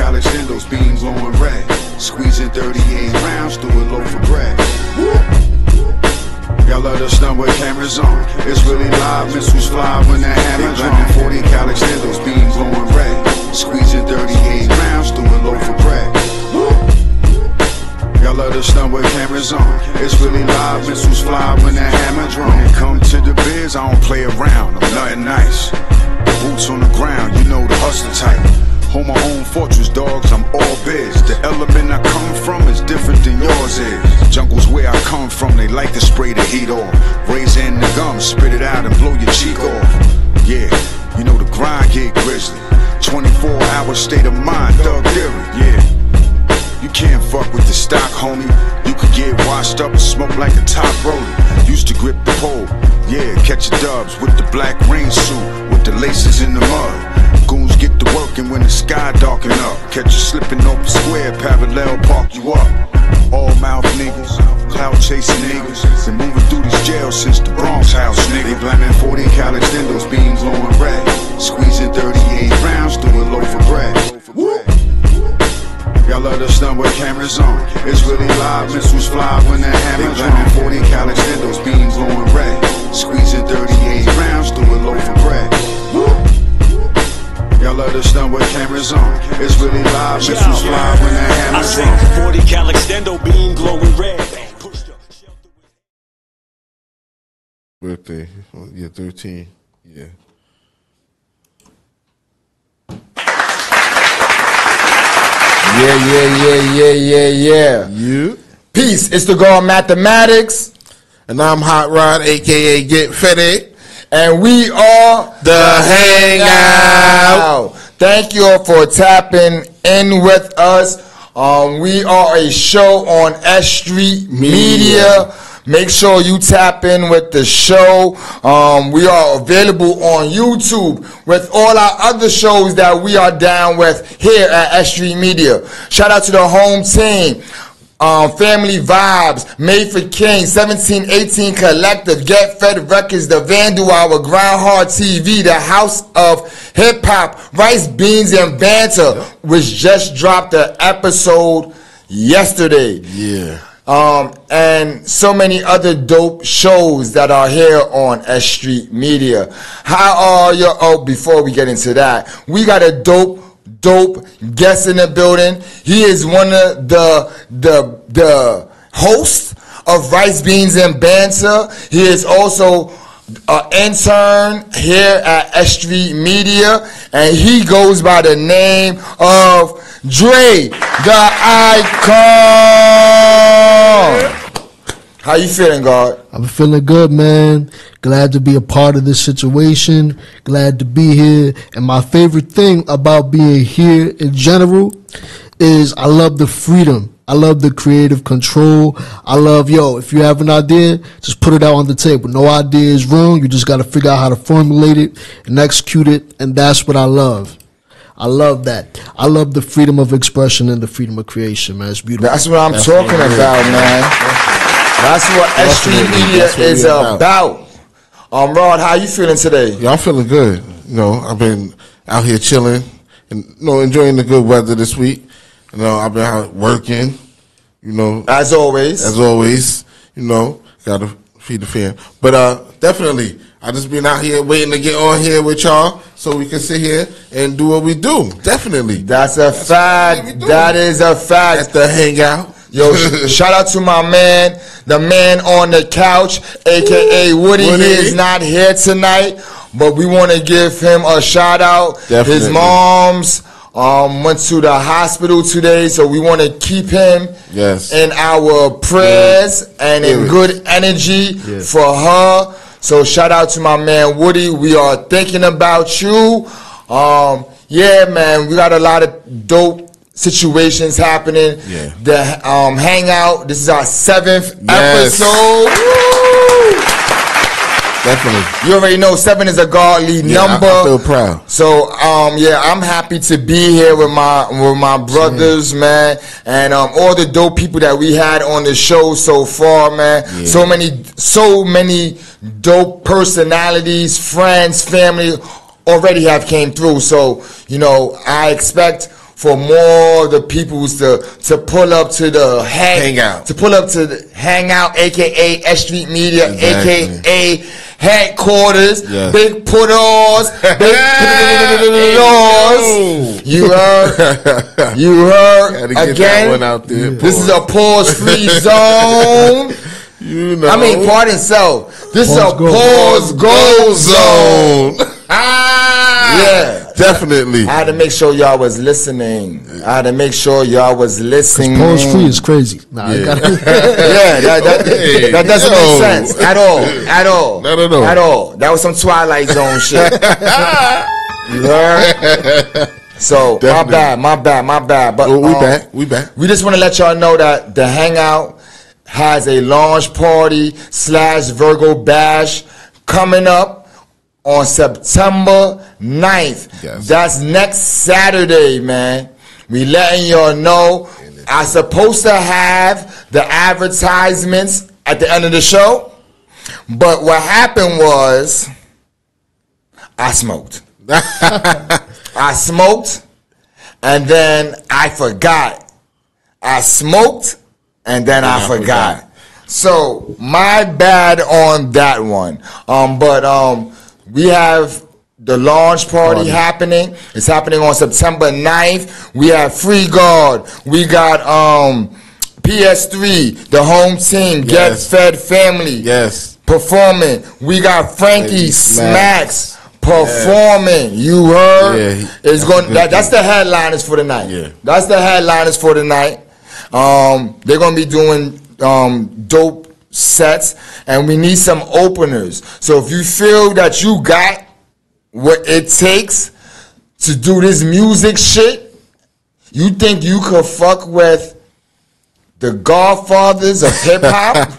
cal extendos, beam blowing red. Squeezing 38 rounds through a loaf of bread. Y'all love to stunt with cameras on. It's really live, missiles fly when that hammer drawn. 40 cal extendos, beam blowing red. Squeezing 38 rounds through a loaf of bread. Y'all love to stunt with cameras on. It's really live, missiles fly when that hammer drawn. When it come to the biz, I don't play around, I'm nothing nice. Boots on the ground, you know the hustler type. Hold my own fortress, dogs, I'm all biz. The element I come from is different than yours is. Jungle's where I come from, they like to spray the heat off. Razor in the gum, spit it out and blow your cheek off. Yeah, you know the grind get grizzly. 24-hour state of mind, thug theory, yeah. You can't fuck with the stock, homie. You could get washed up and smoke like a top roller. Used to grip the pole, yeah, catch your dubs with the black rain suit, with the laces in the mud. Goons get to working when the sky darken up. Catch you slipping off the square, parallel park you up. All mouth niggas, cloud chasing niggas. Been moving through these jails since the Bronx house, nigga. They blaming 40 cal extendos, beam blowing red. Squeezing 38 rounds through a loaf of bread. Y'all love to stunt with cameras on. It's really live, missiles fly when that hammer drawn. 40 cal extendos, beam blowing red. Squeezing 38 rounds through a loaf of bread. Y'all love to stunt with cameras on. It's really live, missiles fly when that hammer drawn. I say 40 cal extendo, beam glowing red. Birthday, yeah, 13, yeah. Yeah. You? Peace, it's the God Mathematics. And I'm Hot Rod, a.k.a. Get Fetty. And we are The Hangout. Thank you all for tapping in with us. We are a show on S.STREET Media. Make sure you tap in with the show. We are available on YouTube with all our other shows that we are down with here at S.STREET Media. Shout out to the home team. Family Vibes, Made for King, 1718 Collective, Get Fed Records, The Vandal Hour, Groundhog TV, The House of Hip Hop, Rice, Beans, and Banter, which just dropped an episode yesterday. Yeah. And so many other dope shows that are here on S.STREET Media. How are you? Oh, before we get into that, we got a dope guest in the building. He is one of the hosts of Rice, Beans, and Banter. He is also an intern here at S.STREET Media, and he goes by the name of Dre, the Icon. How you feeling, God? I'm feeling good, man. Glad to be a part of this situation. Glad to be here. And my favorite thing about being here in general is I love the freedom. I love the creative control. I love, if you have an idea, just put it out on the table. No idea is wrong. You just got to figure out how to formulate it and execute it. And that's what I love. I love that. I love the freedom of expression and the freedom of creation, man. It's beautiful. That's what I'm talking about, man. That's what S.STREET Media is about. Rod, how you feeling today? Yeah, I'm feeling good. I've been out here chilling and enjoying the good weather this week. I've been out working. As always, gotta feed the fam. But definitely, I just been out here waiting to get on here with y'all so we can sit here and do what we do. Definitely, that's a fact. That is a fact. At the Hangout. Yo, shout out to my man, the man on the couch, a.k.a. Woody. He is not here tonight, but we want to give him a shout out. Definitely. His mom's went to the hospital today, so we want to keep him in our prayers and in good energy for her. So shout out to my man Woody. We are thinking about you. Yeah, man, we got a lot of dope situations happening. The Hangout, this is our 7th episode. Woo! Definitely. You already know 7 is a godly number. I feel proud. So I'm happy to be here with my brothers, man, and all the dope people that we had on the show so far, man. So many dope personalities, friends, family already have came through. So I expect for more of the peoples to pull up to the Hangout. To pull up to the Hangout, aka S.STREET Media, Exactly. aka headquarters, Yes. big put-ons, big put-ons. You heard? You heard? Had to get Again, that one out there. this is a pause-free zone. You know. I mean, pardon self. This is a Pause pause-go zone. zone. Yeah. Definitely. I had to make sure y'all was listening. I had to make sure y'all was listening. Pause free is crazy. Nah, I gotta, Yeah, that doesn't make sense at all. At all. Not at all. At all. That was some Twilight Zone shit. You heard? So, Definitely. my bad. But We back. we just want to let y'all know that the Hangout has a launch party / Virgo Bash coming up on September 9th. Yes. That's next Saturday, man. We letting y'all know. I'm supposed to have the advertisements at the end of the show, but what happened was I smoked. I smoked, and then I forgot. I smoked, and then I forgot. So my bad on that one. But we have the launch party happening. It's happening on September 9th. We have Free Guard. We got PS3, the home team, Yes. Get Fed Family. Yes. Performing. We got Frankie Frankie Smacks performing. You heard? Yeah, It's going. good That's the headliners for the night. Yeah. That's the headliners for the night. They're gonna be doing dope sets, and we need some openers. So if you feel that you got what it takes to do this music shit, you think you could fuck with the godfathers of hip hop,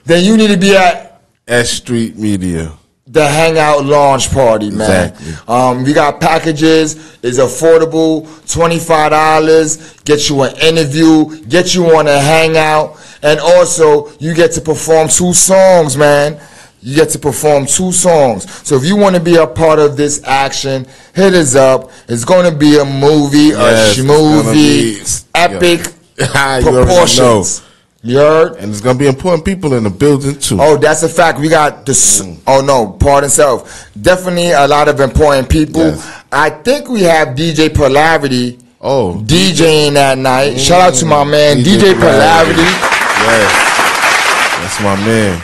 then you need to be at S.STREET Media. the Hangout launch party, man. Exactly. We got packages. It's affordable, $25. Get you an interview. Get you on a Hangout. And also, you get to perform 2 songs, man. You get to perform 2 songs. So if you want to be a part of this action, hit us up. It's going to be a movie, Yes, a it's gonna schmovie, be- epic You already proportions. You heard? And there's gonna be important people in the building too. Oh, that's a fact. We got this. Oh no, pardon self. Definitely a lot of important people. Yes. I think we have DJ Polarity Oh, DJing that night. Shout out to my man DJ Polarity. Yes, that's my man.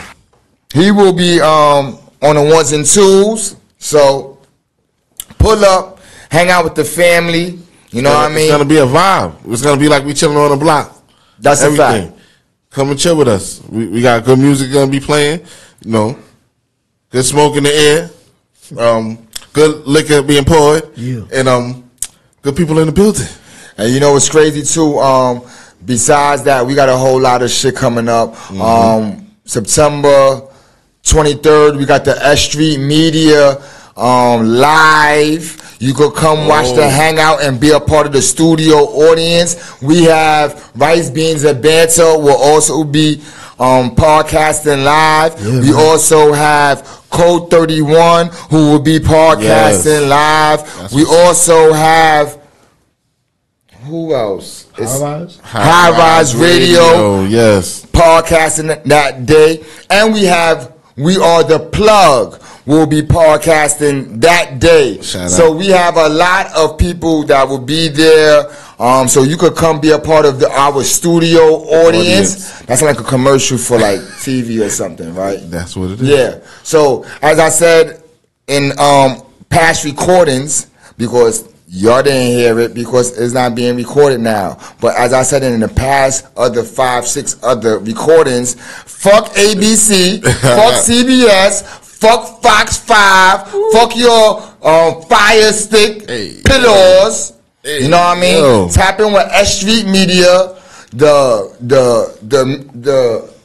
He will be on the ones and twos. So pull up, hang out with the family. You know what I mean? It's gonna be a vibe. It's gonna be like we chilling on the block. That's a fact. Come and chill with us. We got good music gonna be playing. You know, good smoke in the air. Good liquor being poured. Yeah. And good people in the building. And you know what's crazy too? Besides that, we got a whole lot of shit coming up. September 23rd, we got the S.STREET Media live. You could come watch the Hangout and be a part of the studio audience. We have Rice, Beans, and Banter will also be podcasting live. Yeah, we man. also have Code 31 who will be podcasting live. We also have who else? High Rise Radio. Yes. Podcasting that day. And we have We Are the Plug will be podcasting that day. So we have a lot of people that will be there. So you could come be a part of our studio audience. That's like a commercial for like TV or something, right? That's what it is. Yeah. So as I said in past recordings, because y'all didn't hear it because it's not being recorded now. But as I said in the past, other 5-6 other recordings, fuck ABC, fuck CBS, fuck Fox 5, fuck your Fire Stick pillows. You know what I mean? Yo. Tap in with S.STREET Media. The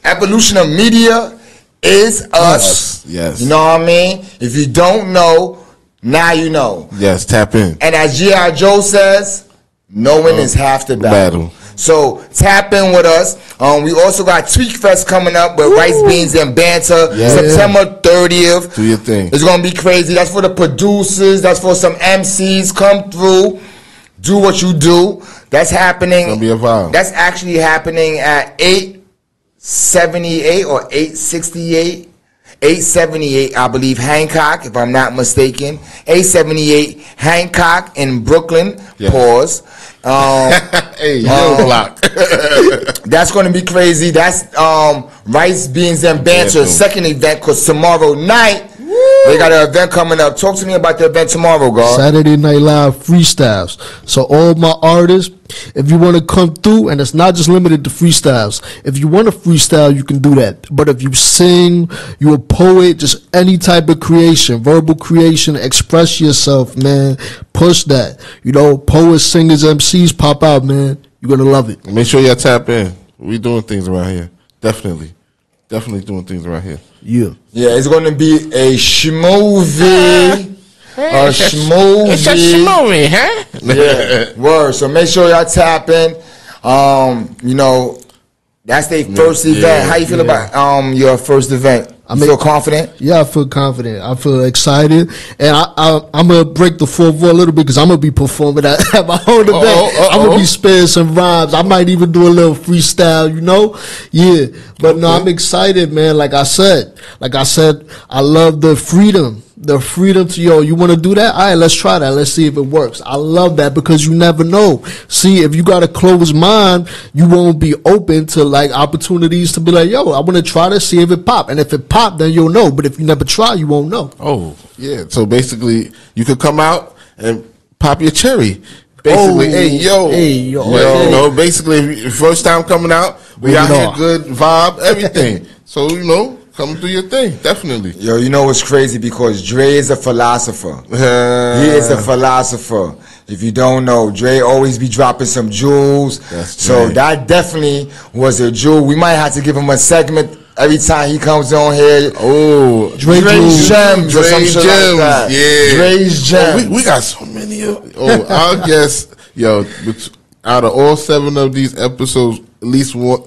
evolution of media is us. Yes. You know what I mean? If you don't know, now you know. Yes, tap in. And as G.I. Joe says, knowing is half the battle. So tap in with us. We also got Tweak Fest coming up with Rice, Beans, and Banter. September 30th. Do your thing. It's going to be crazy. That's for the producers. That's for some MCs. Come through. Do what you do. That's happening. It's gonna be a vibe. That's actually happening at 878 or 868. 878, I believe, Hancock, if I'm not mistaken. 878 Hancock in Brooklyn. Yeah. Pause. Hey, block. That's going to be crazy. That's Rice, Beans, and Banter, second event, because tomorrow night, they got an event coming up. Talk to me about the event tomorrow, God. Saturday Night Live freestyles. So all my artists, if you want to come through, and it's not just limited to freestyles. If you want to freestyle, you can do that. But if you sing, you're a poet, just any type of creation, verbal creation, express yourself, man. Push that. You know, poets, singers, MCs, pop out, man. You're going to love it. Make sure y'all tap in. We doing things around here. Definitely doing things around here. Yeah. Yeah, it's going to be a schmovie. A schmovie. It's a schmovie, huh? Yeah, word. So make sure y'all tap in. You know, that's their first event. How you feel about your first event? You feel confident? Yeah, I feel confident. I feel excited. And I'm going to break the fourth wall a little bit because I'm going to be performing at my own event. I'm going to be spitting some rhymes. I might even do a little freestyle, you know? Yeah. But no, I'm excited, man. Like I said, I love the freedom. The freedom to, you want to do that? All right, let's try that. Let's see if it works. I love that because you never know. See, if you got a closed mind, you won't be open to like opportunities to be like, I want to try to see if it pop. And if it pop, then you'll know. But if you never try, you won't know. Oh, yeah. So basically, you could come out and pop your cherry. Basically, hey, yo. You know, basically, first time coming out, we out here, good vibe, everything. So, come do your thing, definitely. Yo, you know what's crazy? Because Dre is a philosopher. He is a philosopher. If you don't know, Dre always be dropping some jewels. So that definitely was a jewel. We might have to give him a segment every time he comes on here. Oh, Dre's Gems or some shit like that. Yeah. Dre's Gems. We got so many of I guess, out of all 7 of these episodes, at least one,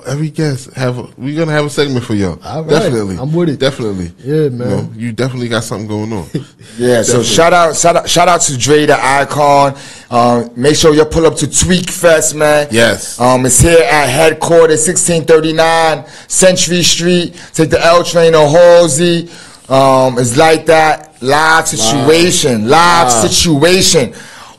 every guest we're gonna have a segment for y'all. All right. Definitely, I'm with it. Definitely, yeah, man. You definitely got something going on. Yeah, so shout out to Dre the Icon. Make sure you pull up to Tweak Fest, man. Yes. It's here at headquarters, 1639 Century Street. Take the L train to Halsey. It's like that live situation.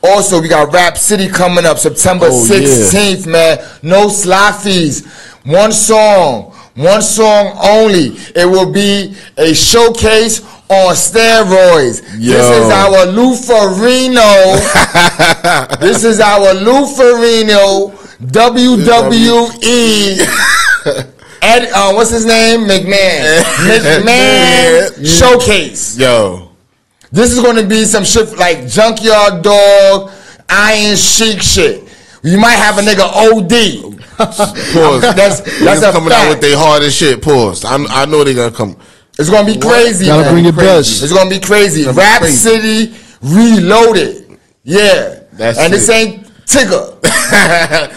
Also, we got Rap City coming up September 16th, man. No slot fees. One song only. It will be a showcase on steroids. Yo. This is our Lufarino WWE. What's his name? McMahon showcase. Yo. This is going to be some shit like Junkyard Dog, Iron Sheik shit. You might have a nigga OD. Pause. That's a coming fact. out with their hardest shit. Pause. I know they're gonna come. It's gonna be crazy. Gotta bring it best. It's gonna be crazy. Rap City Reloaded. Yeah. And this ain't Tigger.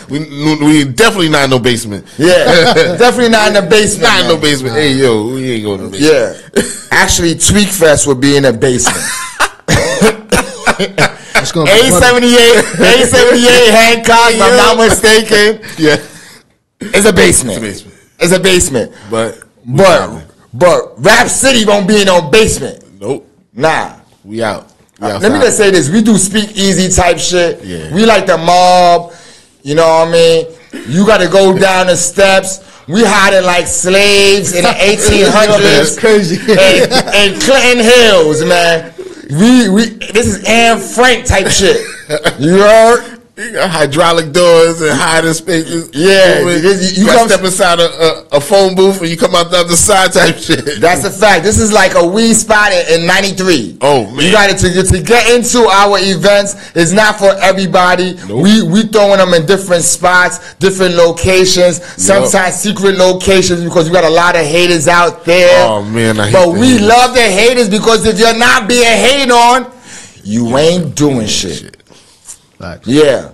we definitely not in no basement. Yeah. Definitely not in the basement. Not in no basement. Hey, yo, we ain't going to the basement. Yeah. Actually, Tweak Fest would be in the basement. 878 Hancock, if I'm not mistaken. Yeah. It's a basement. It's a basement. But Rap City won't be in no basement. Nope. Nah. We out. Let me just say this. We do speak easy type shit. Yeah. We like the mob. You know what I mean? You got to go down the steps. We hiding like slaves in the 1800s. That's crazy. And Clinton Hills, man. This is Anne Frank type shit. You heard? You got hydraulic doors and hiding spaces. Yeah, you come step inside a phone booth and you come out the other side type shit. That's a fact. This is like a weed spot in 93. Oh man, you got to get into our events. It's not for everybody. Nope. We throwing them in different spots, different locations, sometimes secret locations because you got a lot of haters out there. Oh man, we love the haters because if you're not being hated on, you ain't doing shit. Yeah.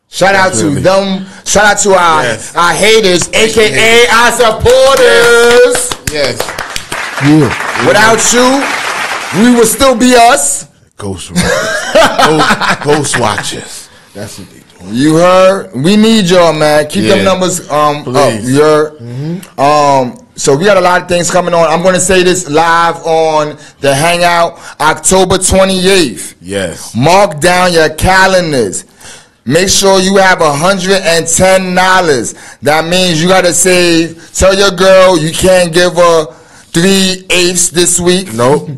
Shout out to them. Shout out to our haters, aka our supporters. Yes. Yeah. Without you, we would still be us. Ghost Ghost watchers. That's what they do. You heard? We need y'all, man. Keep them numbers up. You heard? So we got a lot of things coming on. I'm going to say this live on the Hangout, October 28th. Yes. Mark down your calendars. Make sure you have $110. That means you got to save. Tell your girl you can't give her 3/8 this week. Nope.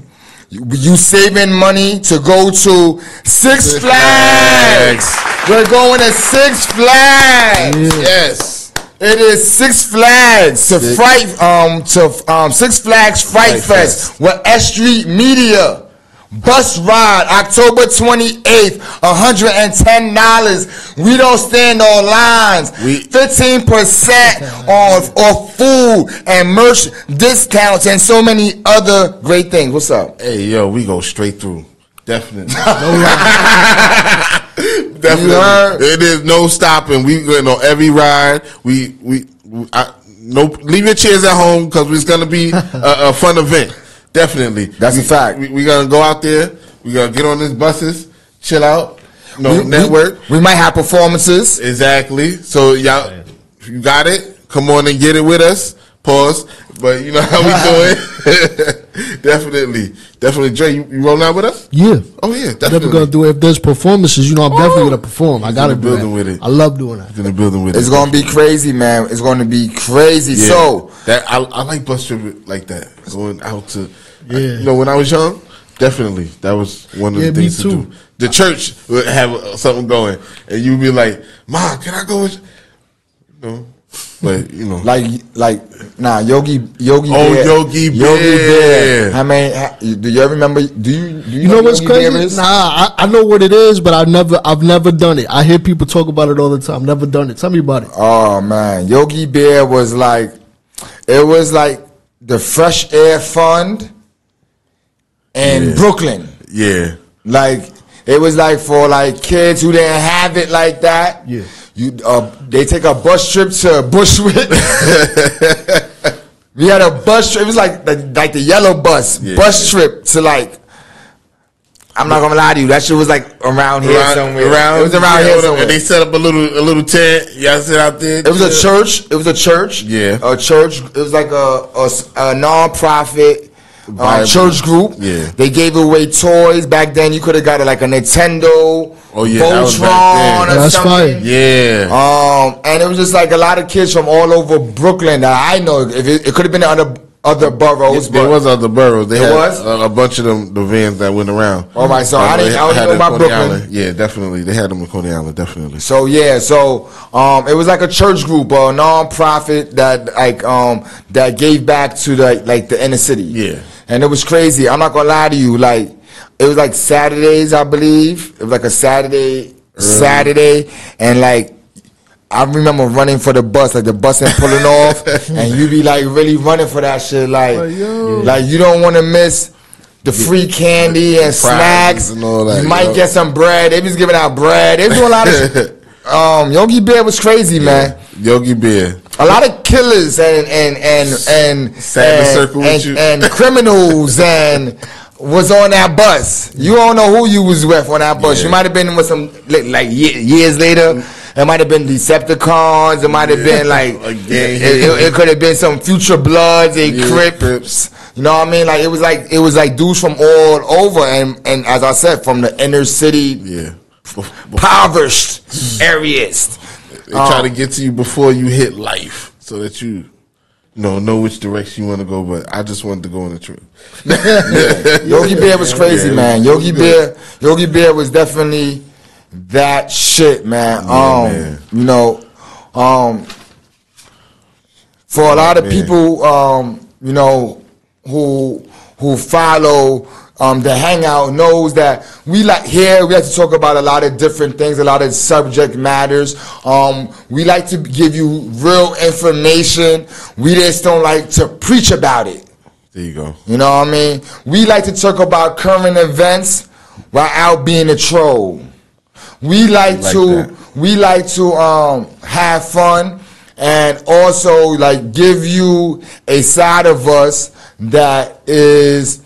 You saving money to go to Six Flags. We're going to Six Flags. Yes. It is Six Flags to Six Flags Fright Fest with S.STREET Media. Bus ride October 28th, $110. We don't stand on lines. 15% off food and merch discounts and so many other great things. What's up? Hey, yo, we go straight through. Definitely. Definitely. It is no stopping. We going on every ride. No, leave your chairs at home because it's gonna be a fun event. Definitely. That's a fact. We gonna go out there. We gonna get on these buses, chill out. Network. We might have performances. Exactly. So y'all, you got it. Come on and get it with us. Pause. But you know how we do it. Definitely. Dre, you rolling out with us? Yeah. Oh yeah. I'm never gonna do it. If there's performances, I'm definitely gonna perform. I gotta do that. With it. I love doing that. In the building with It's gonna be crazy, man. It's gonna be crazy. Yeah. So that I like bus trip like that. Going out to when I was young, definitely that was one of the things to do. The church would have something going, and you'd be like, "Mom, can I go with you?" But Yogi Bear. Yogi Bear. I mean, do you ever remember? Do you know what's crazy? Nah, I know what it is, but I've never done it. I hear people talk about it all the time. Never done it. Tell me about it. Oh man, Yogi Bear was like the Fresh Air Fund in Brooklyn. Yeah, like it was like for like kids who didn't have it like that. Yeah. They take a bus trip to Bushwick. We had a bus trip. It was like the yellow bus trip to like. I'm not gonna lie to you. That shit was like around here somewhere. It was around here somewhere. And they set up a little tent. Y'all sit out there. It was a church. Yeah, a church. It was like a non-profit church group. Yeah, they gave away toys back then. You could have got like a Nintendo. Oh yeah, Voltron or something. Yeah. And it was just like a lot of kids from all over Brooklyn that I know. If it could have been other boroughs. There was other boroughs. They had was? a bunch of the vans that went around. All right, so I didn't know about Brooklyn. Island. Yeah, definitely. They had them in Coney Island, definitely. So it was like a church group or a non-profit that that gave back to the inner city. Yeah. And it was crazy. I'm not gonna lie to you, like it was like Saturdays, I believe. It was like a Saturday, and like I remember running for the bus, like the bus and pulling off, and you be like really running for that shit, like you don't want to miss the free candy and snacks. And all that, you might get some bread. They was giving out bread. They was doing a lot of shit. Yogi Bear was crazy, man. Yogi Bear. A lot of killers and criminals and was on that bus. You don't know who you was with on that bus. You might have been with some like years later. It might have been Decepticons. It might have been like it could have been some Future Bloods and Crips. You know what I mean? Like it was like dudes from all over and as I said, from the inner city, impoverished areas. They try to get to you before you hit life, so that you know which direction you want to go. But I just wanted to go on a trip. Yogi Bear was crazy, man. Yogi Bear was definitely that shit, man. Man. For a lot of people, who follow the Hangout knows that we like to talk about a lot of different things, a lot of subject matters. We like to give you real information. We just don't like to preach about it. There you go. You know what I mean? We like to talk about current events while out being a troll. We like to have fun and also like give you a side of us that is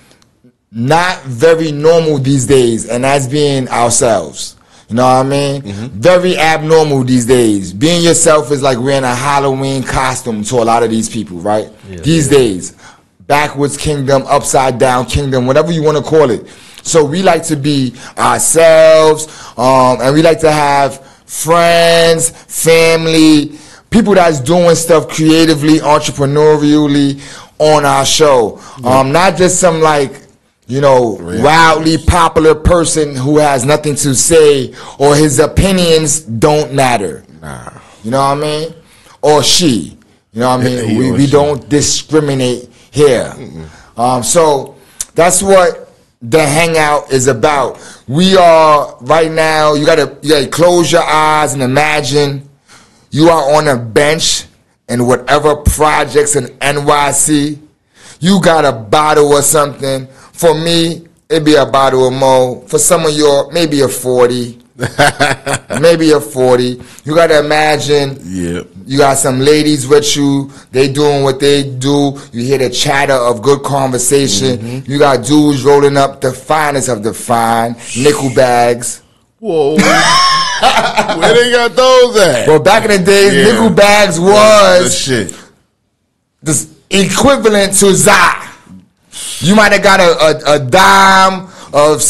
not very normal these days, and that's being ourselves. You know what I mean? Very abnormal these days. Being yourself is like wearing a Halloween costume to a lot of these people, right? These days. Backwards kingdom, upside down kingdom, whatever you want to call it. So we like to be ourselves, and we like to have friends, family, people that's doing stuff creatively, entrepreneurially on our show. Not just some like, you know, wildly popular person who has nothing to say or his opinions don't matter. Nah. You know what I mean? Or she. You know what I mean? We don't discriminate here. So that's what the Hangout is about. We are right now, you gotta close your eyes and imagine you are on a bench in whatever projects in NYC. You got a bottle or something. For me, it'd be a bottle of Mo. For some of you, maybe a 40. Maybe a 40. You got to imagine you got some ladies with you. They doing what they do. You hear the chatter of good conversation. You got dudes rolling up the finest of the fine. Nickel bags. Whoa. Where they got those at? Well, back in the days, nickel bags was the equivalent to Za. You might have got a dime of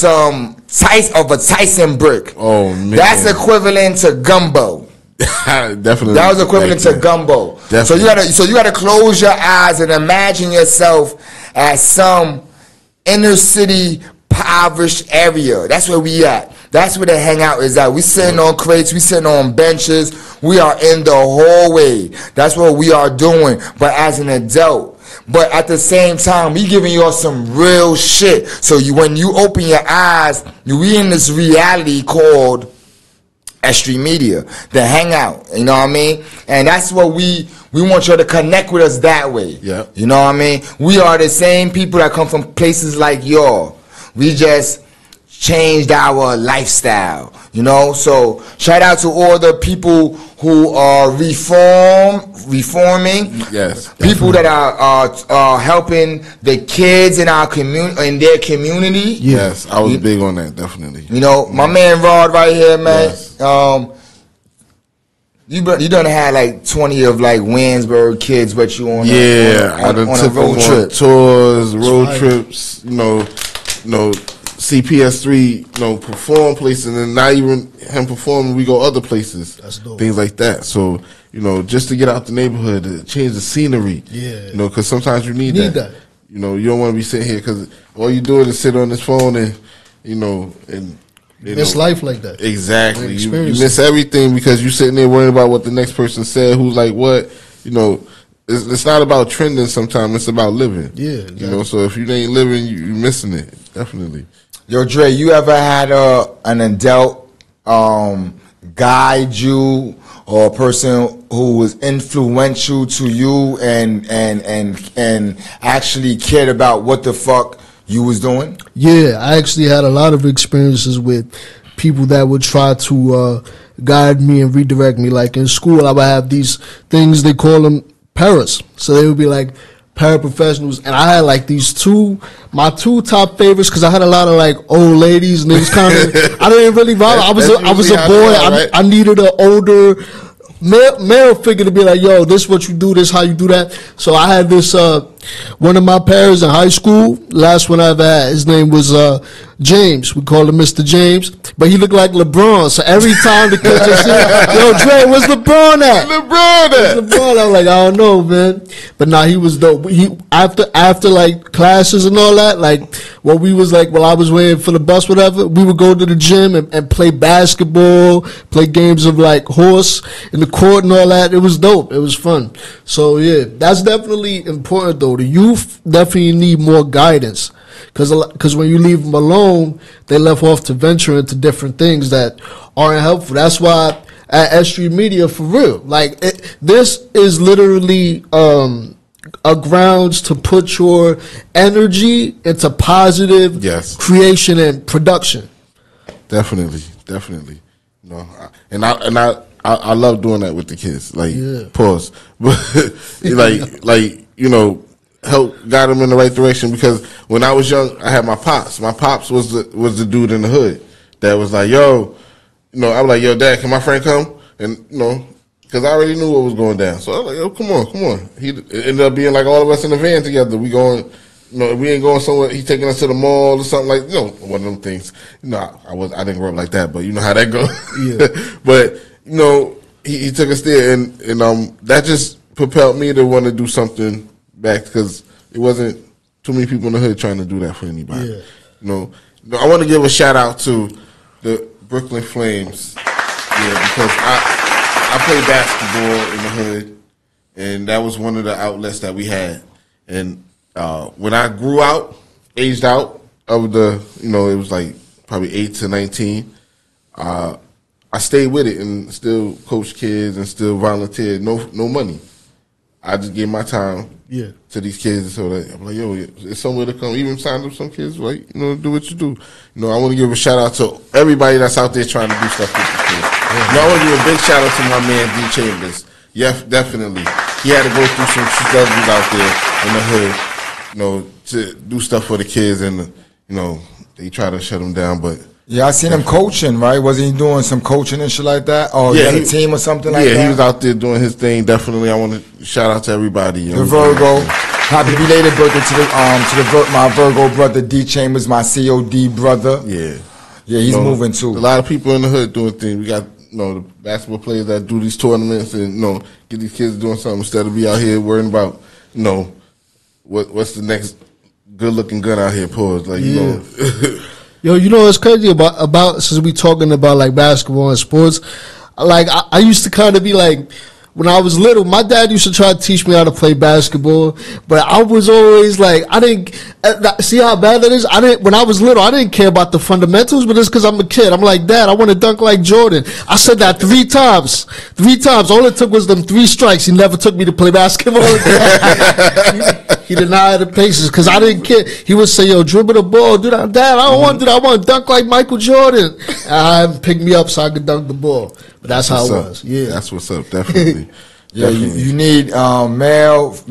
a Tyson brick. Oh man, that's equivalent to gumbo. Definitely, that was equivalent to gumbo. Definitely. So you gotta close your eyes and imagine yourself as some inner city impoverished area. That's where we at. That's where the Hangout is at. We sitting on crates. We sitting on benches. We are in the hallway. That's what we are doing. But as an adult. But at the same time, we giving y'all some real shit. So when you open your eyes, we in this reality called S.STREET Media, the Hangout. You know what I mean? And that's what we want y'all to connect with us that way. Yeah. You know what I mean? We are the same people that come from places like y'all. We just changed our lifestyle, you know. So shout out to all the people who are reforming. Yes, people that are helping the kids in our their community. Yes, I was big on that, definitely. You know, my man Rod right here, man. Yes. You done had like 20 of like Winsburg kids with you on I done took a road trip. Tours, road trips, you know, CPS3, perform places, and then not even him performing, we go other places. That's dope. Things like that. So, just to get out the neighborhood, to change the scenery. Yeah. Because sometimes you need that. You don't want to be sitting here because all you do is sit on this phone and, miss life like that. Exactly. You miss everything because you're sitting there worrying about what the next person said, who's like what, It's not about trending sometimes, it's about living. Yeah, exactly. So if you ain't living, you're missing it, definitely. Yo, Dre, you ever had an adult guide you or a person who was influential to you and actually cared about what the fuck you was doing? Yeah, I actually had a lot of experiences with people that would try to guide me and redirect me. Like in school, I would have these things, they call them paras. So they would be like paraprofessionals, and I had like my two top favorites because I had a lot of like old ladies, and it was kind of I didn't really vibe. I was a boy. I needed an older male figure to be like, yo, this is what you do, this how you do that. So I had this one of my parents in high school, last one I ever had, his name was James. We called him Mr. James, but he looked like LeBron. So every time the kids would say, yo, Dre, where's LeBron at? Where's LeBron? I was like, I don't know, man. But nah, he was dope. He after like classes and all that, like I was waiting for the bus, whatever, we would go to the gym and play basketball, play games of like horse in the court and all that. It was dope. It was fun. So yeah, that's definitely important though. The youth definitely need more guidance. Because when you leave them alone, they left off to venture into different things that aren't helpful. That's why at S.STREET Media, for real, like this is literally a grounds to put your energy into positive creation and production. Definitely. I love doing that with the kids. Like pause, but like got him in the right direction, because when I was young, I had my pops. My pops was the dude in the hood that was like, yo, I was like, yo, Dad, can my friend come? And because I already knew what was going down. So I was like, yo, come on. He ended up being like all of us in the van together. We going, we ain't going somewhere. He taking us to the mall or something like, one of them things. I didn't grow up like that, but you know how that goes. Yeah. But he took us there, and that just propelled me to want to do something back, because it wasn't too many people in the hood trying to do that for anybody. Yeah. I want to give a shout out to the Brooklyn Flames, because I played basketball in the hood, and that was one of the outlets that we had. And when I grew out, aged out of the, it was like probably 8 to 19, I stayed with it and still coached kids and still volunteered. No money. I just gave my time to these kids, so that I'm like, yo, it's somewhere to come. Even signed up some kids, like, do what you do. I want to give a shout out to everybody that's out there trying to do stuff with the kids. I want to give a big shout out to my man D Chambers. Yeah, definitely. He had to go through some struggles out there in the hood, to do stuff for the kids, and they try to shut him down, but. Yeah, I seen him coaching, right? Wasn't he doing some coaching and shit like that? Or he had a team or something like that? Yeah, he was out there doing his thing. Definitely, I want to shout out to everybody. The Virgo. Happy belated birthday to my Virgo brother D Chambers, my COD brother. Yeah, he's moving too. A lot of people in the hood doing things. We got the basketball players that do these tournaments and get these kids doing something instead of be out here worrying about what's the next good looking gun out here. Pause like Yo, what's crazy about since we talking about like basketball and sports, like I used to kind of be like, when I was little, my dad used to try to teach me how to play basketball, but I was always like, I didn't see how bad that is. When I was little, I didn't care about the fundamentals, but it's because I'm a kid. I'm like, Dad, I want to dunk like Jordan. I said that 3 times. 3 times. All it took was them 3 strikes. He never took me to play basketball. He denied the paces because I didn't care. He would say, yo, dribble the ball. Dad, I don't want to do that. I want to dunk like Michael Jordan. And pick me up so I could dunk the ball. But that's how it was. Yeah. That's what's up. Definitely. Yeah, you need males,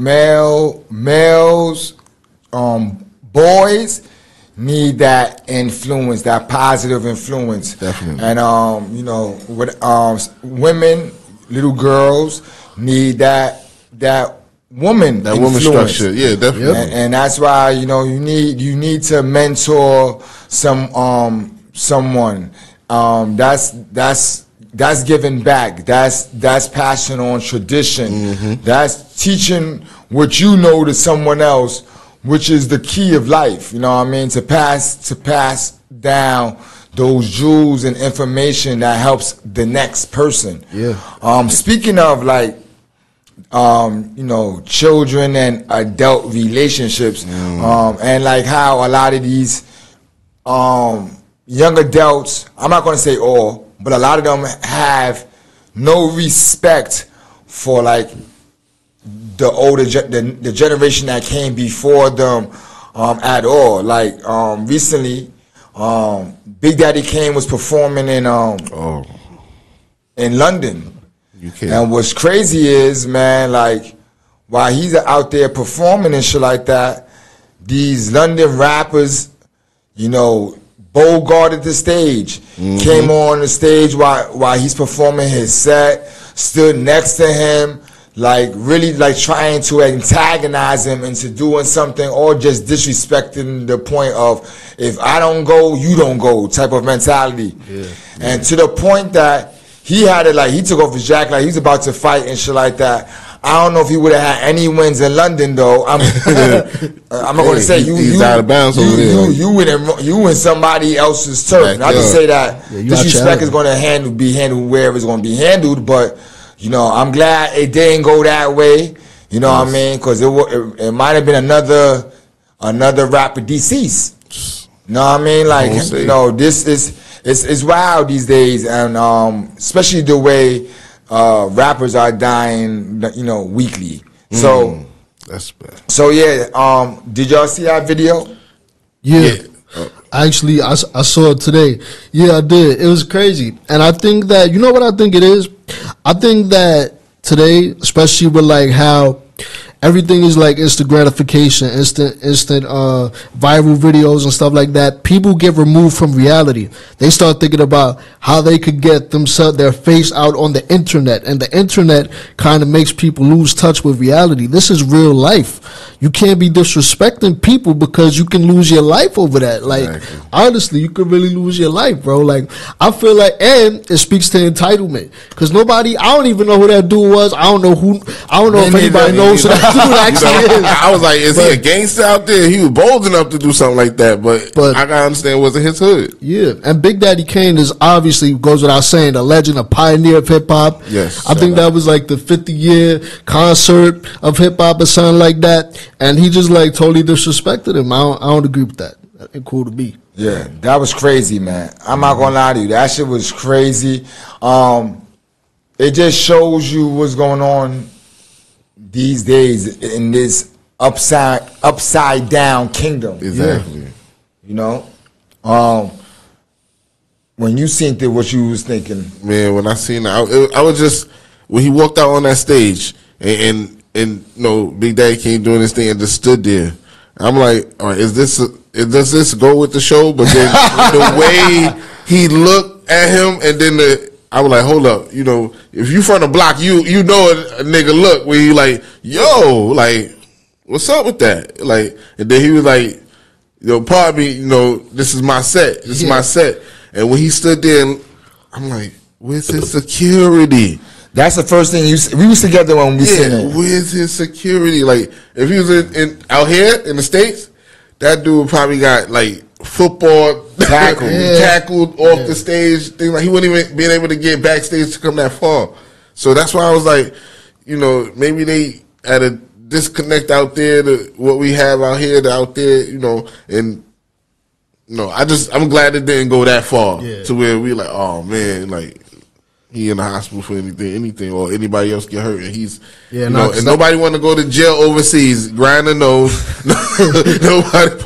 boys need that influence, that positive influence. Definitely. And women, little girls need that woman structure. Yeah, definitely. And that's why you need to mentor someone. That's giving back. That's passing on tradition. Mm-hmm. That's teaching what you know to someone else, which is the key of life. You know what I mean? To pass down those jewels and information that helps the next person. Yeah. Speaking of like, children and adult relationships, and like how a lot of these young adults, I'm not going to say all, but a lot of them have no respect for like the older the generation that came before them at all. Like recently, Big Daddy Kane was performing in London. And what's crazy is, man, like while he's out there performing and shit like that, these London rappers, bogarted the stage, came on the stage while he's performing his set, stood next to him, like really like trying to antagonize him into doing something, or just disrespecting the point of, if I don't go, you don't go type of mentality. And to the point that he had it like he took off his jacket like he was about to fight and shit like that. I don't know if he would have had any wins in London though. I'm not going to say he's out of bounds over there. You in somebody else's turf. Not to say that disrespect is going to be handled wherever it's going to be handled, but I'm glad it didn't go that way. You know what I mean? Because it might have been another rapper deceased. You know what I mean? Like this is it's wild these days, and especially the way rappers are dying, weekly. So that's bad. So did y'all see that video? Yeah. Actually, I saw it today. Yeah, I did. It was crazy. And I think that, what I think it is? I think that today, especially with like how everything is like instant gratification, instant viral videos and stuff like that. People get removed from reality. They start thinking about how they could get their face out on the internet, and the internet kind of makes people lose touch with reality. This is real life. You can't be disrespecting people because you can lose your life over that. Like, honestly, you could really lose your life, bro. Like, I feel like, and it speaks to entitlement, because I don't even know who that dude was. I don't know if anybody knows who that dude actually is. I was like, is he a gangster out there? He was bold enough to do something like that, but I gotta understand, was it his hood? Yeah, and Big Daddy Kane is obviously, goes without saying, a legend, a pioneer of hip hop. Yes, I think that was like the 50-year concert of hip hop or something like that, and he just like totally disrespected him. I don't agree with that. That ain't cool to me. Yeah, that was crazy, man. I'm not gonna lie to you. That shit was crazy. It just shows you what's going on these days in this upside down kingdom. Exactly. Yeah. You know? When you seen it, what you was thinking? Man, when I seen it, I was just, when he walked out on that stage and you know, Big Daddy Kane doing this thing and just stood there. I'm like, all right, does this go with the show? But then the way he looked at him, and then I was like, hold up, you know, if you from the block, you know a nigga look where you like, yo, like, what's up with that? Like, and then he was like, yo, pardon me, you know, this is my set. This is my set. And when he stood there, and I'm like, where's his security? That's the first thing we was together when we seen it. Where's his security? Like, if he was out here in the States, that dude probably got like football tackled off the stage. Thing like, he wouldn't even been able to get backstage to come that far. So that's why I was like, you know, maybe they had a disconnect out there to what we have out here to out there, you know, and no, I'm glad it didn't go that far to where we like, oh man, like he in the hospital for anything, or anybody else get hurt, and he's you know, and nobody want to go to jail overseas, grind the nose. Nobody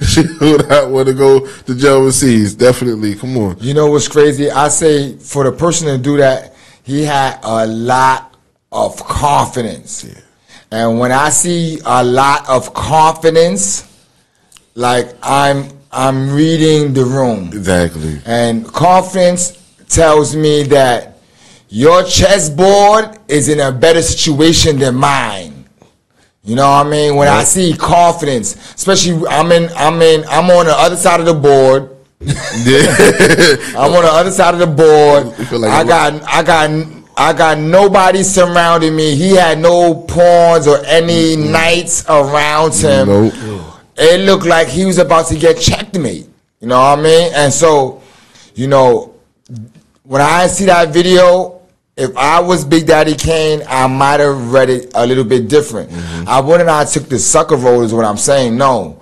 should not want to go to jail overseas. Definitely, come on. You know what's crazy? I say for the person to do that, he had a lot of confidence, and when I see a lot of confidence, like I'm reading the room. Exactly. And confidence tells me that your chessboard is in a better situation than mine. You know what I mean? When I see confidence, especially I'm on the other side of the board. I'm on the other side of the board. Like I got nobody surrounding me. He had no pawns or any knights around him. Nope. It looked like he was about to get checkmate. You know what I mean? And so, you know, when I see that video, if I was Big Daddy Kane, I might have read it a little bit different. I wouldn't have took the sucker role is what I'm saying, no.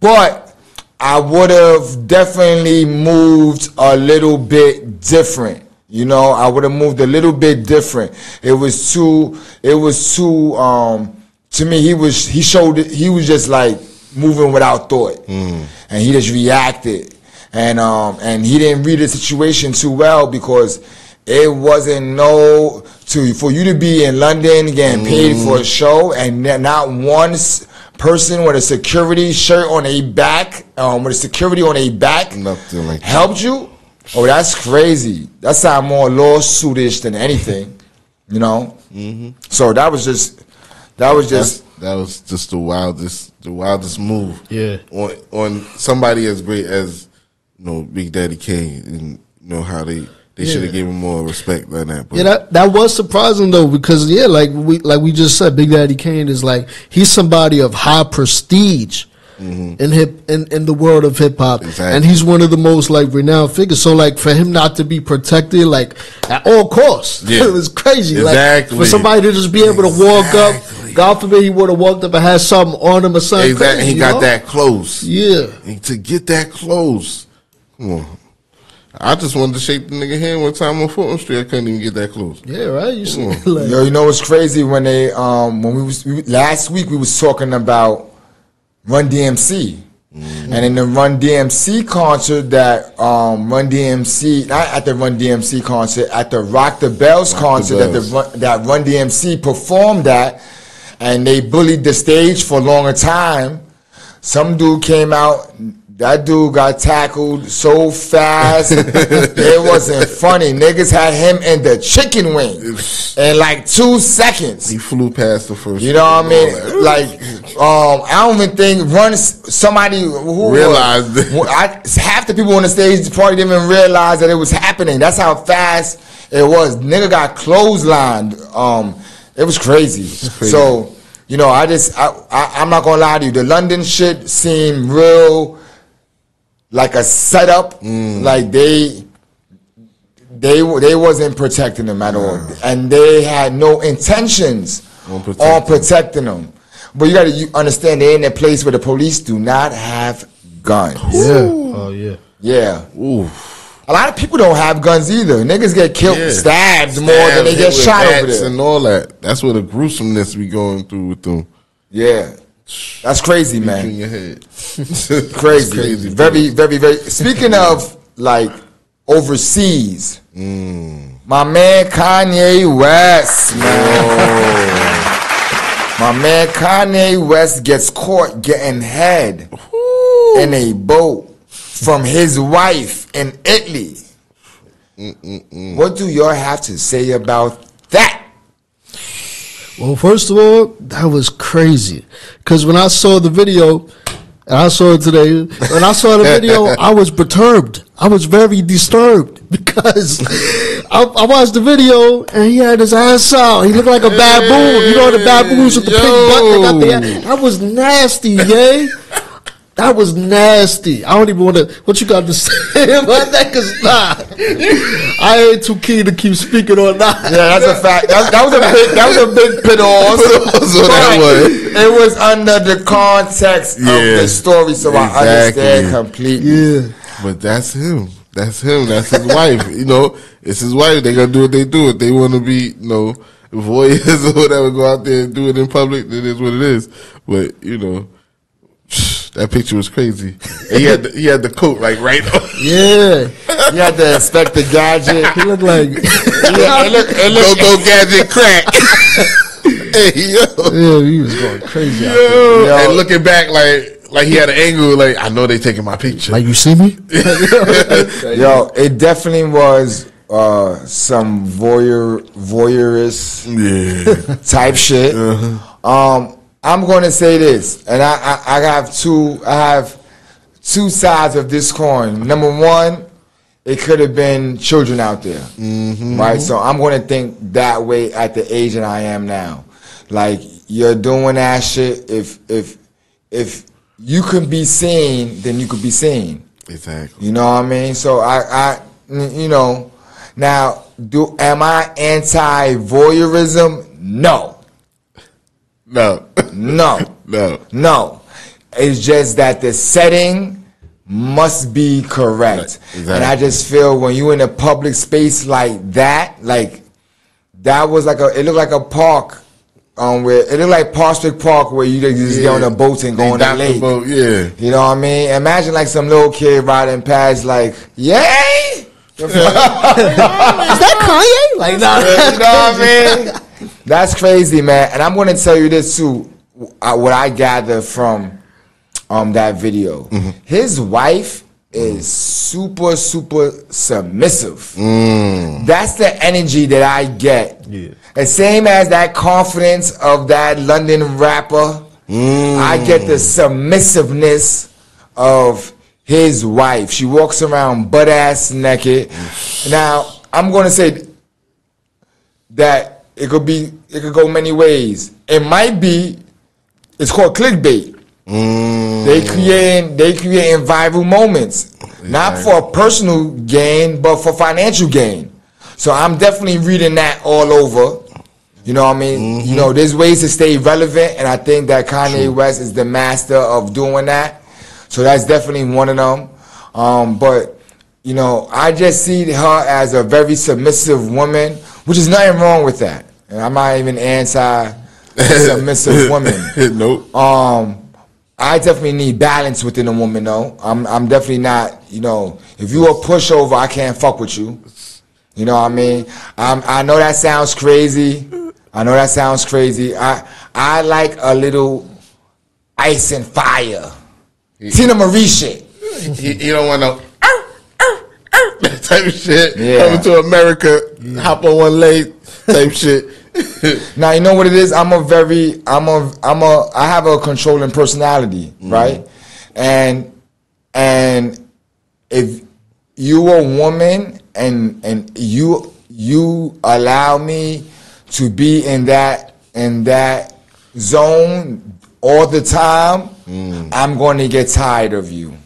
But I would have definitely moved a little bit different. You know, I would have moved a little bit different. It was too to me, he was just like moving without thought. And he just reacted. And he didn't read the situation too well, because it wasn't for you to be in London getting paid for a show and not one person with a security shirt on a back, with a security on a back, nothing like helped you. Oh, that's crazy. That sounds more lawsuitish than anything, you know. So that was just the wildest move. Yeah. On somebody as great as, you know, Big Daddy Kane, and you know how they should have given him more respect than that. But yeah, that was surprising though, because like we just said, Big Daddy Kane is like, he's somebody of high prestige in the world of hip hop, and he's one of the most like renowned figures. So like for him not to be protected like at all costs, it was crazy. Like for somebody to just be able to walk up, God forbid he would have walked up and had something on him or something. Crazy, he got that close. Yeah, and to get that close, come on. I just wanted to shake the nigga hand one time on Fulton Street. I couldn't even get that close. Yeah, right. Yo, you know what's crazy? When they last week we was talking about Run DMC, and in the Run DMC concert that Run DMC, not at the Run DMC concert, at the Rock the Bells concert that Run DMC performed at, and they bullied the stage for a longer time. Some dude came out. That dude got tackled so fast, it wasn't funny. Niggas had him in the chicken wing in like 2 seconds. He flew past the first. You know what I mean? Like, I don't even think somebody who realized half the people on the stage probably didn't even realize that it was happening. That's how fast it was. Nigga got clotheslined. It was crazy. So, you know, I'm not gonna lie to you. The London shit seemed real. Like a setup, like they wasn't protecting them at all, and they had no intentions on protecting them. But you got to understand, they're in a place where the police do not have guns. Yeah. Oh yeah. Yeah. Ooh. A lot of people don't have guns either. Niggas get killed, stabbed more than they get shot over there, and all that. That's what the gruesomeness we going through with them. Yeah. That's crazy, man. In your head. Crazy. Very, very, very. Speaking of like overseas, my man Kanye West, man. My man Kanye West gets caught getting head in a boat from his wife in Italy. What do y'all have to say about that? Well, first of all, that was crazy. Because when I saw the video, and I saw it today, when I saw the video, I was perturbed. I was very disturbed because I watched the video and he had his ass out. He looked like a baboon. You know the baboons with the pink butt? They got that was nasty, yay. That was nasty. I don't even want to. What you got to say about that? Cause I ain't too keen to keep speaking on that. Yeah, that's a fact. That was a big pit off. It was under the context of the story, so I understand completely. Yeah, but that's him. That's him. That's his wife. You know, it's his wife. They gonna do what they do. If they want to be, you know, voyeurs or whatever, go out there and do it in public. It is what it is. But you know. That picture was crazy. And he had the coat like right on. Yeah. He had the Inspector Gadget. He looked like Go Gadget crack. Hey yo. Yeah, he was going crazy. Yo. And looking back like he had an angle like I know they taking my picture. Like you see me? Yo, it definitely was some voyeurist type shit. I'm going to say this, and I have two sides of this coin. Number one, it could have been children out there, right? So I'm going to think that way at the age that I am now. Like you're doing that shit. If you can be seen, then you could be seen. Exactly. You know what I mean? So I you know, now am I anti-voyeurism? No. No. It's just that the setting must be correct. Exactly. And I just feel when you in a public space like that was like it looked like a park, where it looked like Prospect Park where you just get on a boat and go on the lake. Boat, yeah. You know what I mean? Imagine like some little kid riding past like, yay! Is that Kanye? Like, nah, you know what I mean? That's crazy, man. And I'm going to tell you this too, what I gather from that video. His wife is super, super submissive. That's the energy that I get. Yeah. The same as that confidence of that London rapper. I get the submissiveness of his wife. She walks around butt ass naked. Now, I'm going to say that it could go many ways. It might be, it's called clickbait. They creating viral moments, not for personal gain, but for financial gain. So I'm definitely reading that all over. You know what I mean? You know, there's ways to stay relevant, and I think that Kanye West is the master of doing that. So that's definitely one of them. But you know, I just see her as a very submissive woman, which is nothing wrong with that. And I'm not even anti-submissive woman. Nope. I definitely need balance within a woman, though. I'm definitely not, you know, if you a pushover, I can't fuck with you. You know what I mean? I know that sounds crazy. I know that sounds crazy. I like a little ice and fire. Tina Marie shit. You don't want no that type of shit. Yeah. Coming to America, hop on one leg type shit. Now you know what it is. I have a controlling personality, right? And if you a woman and you allow me to be in that zone all the time, I'm going to get tired of you.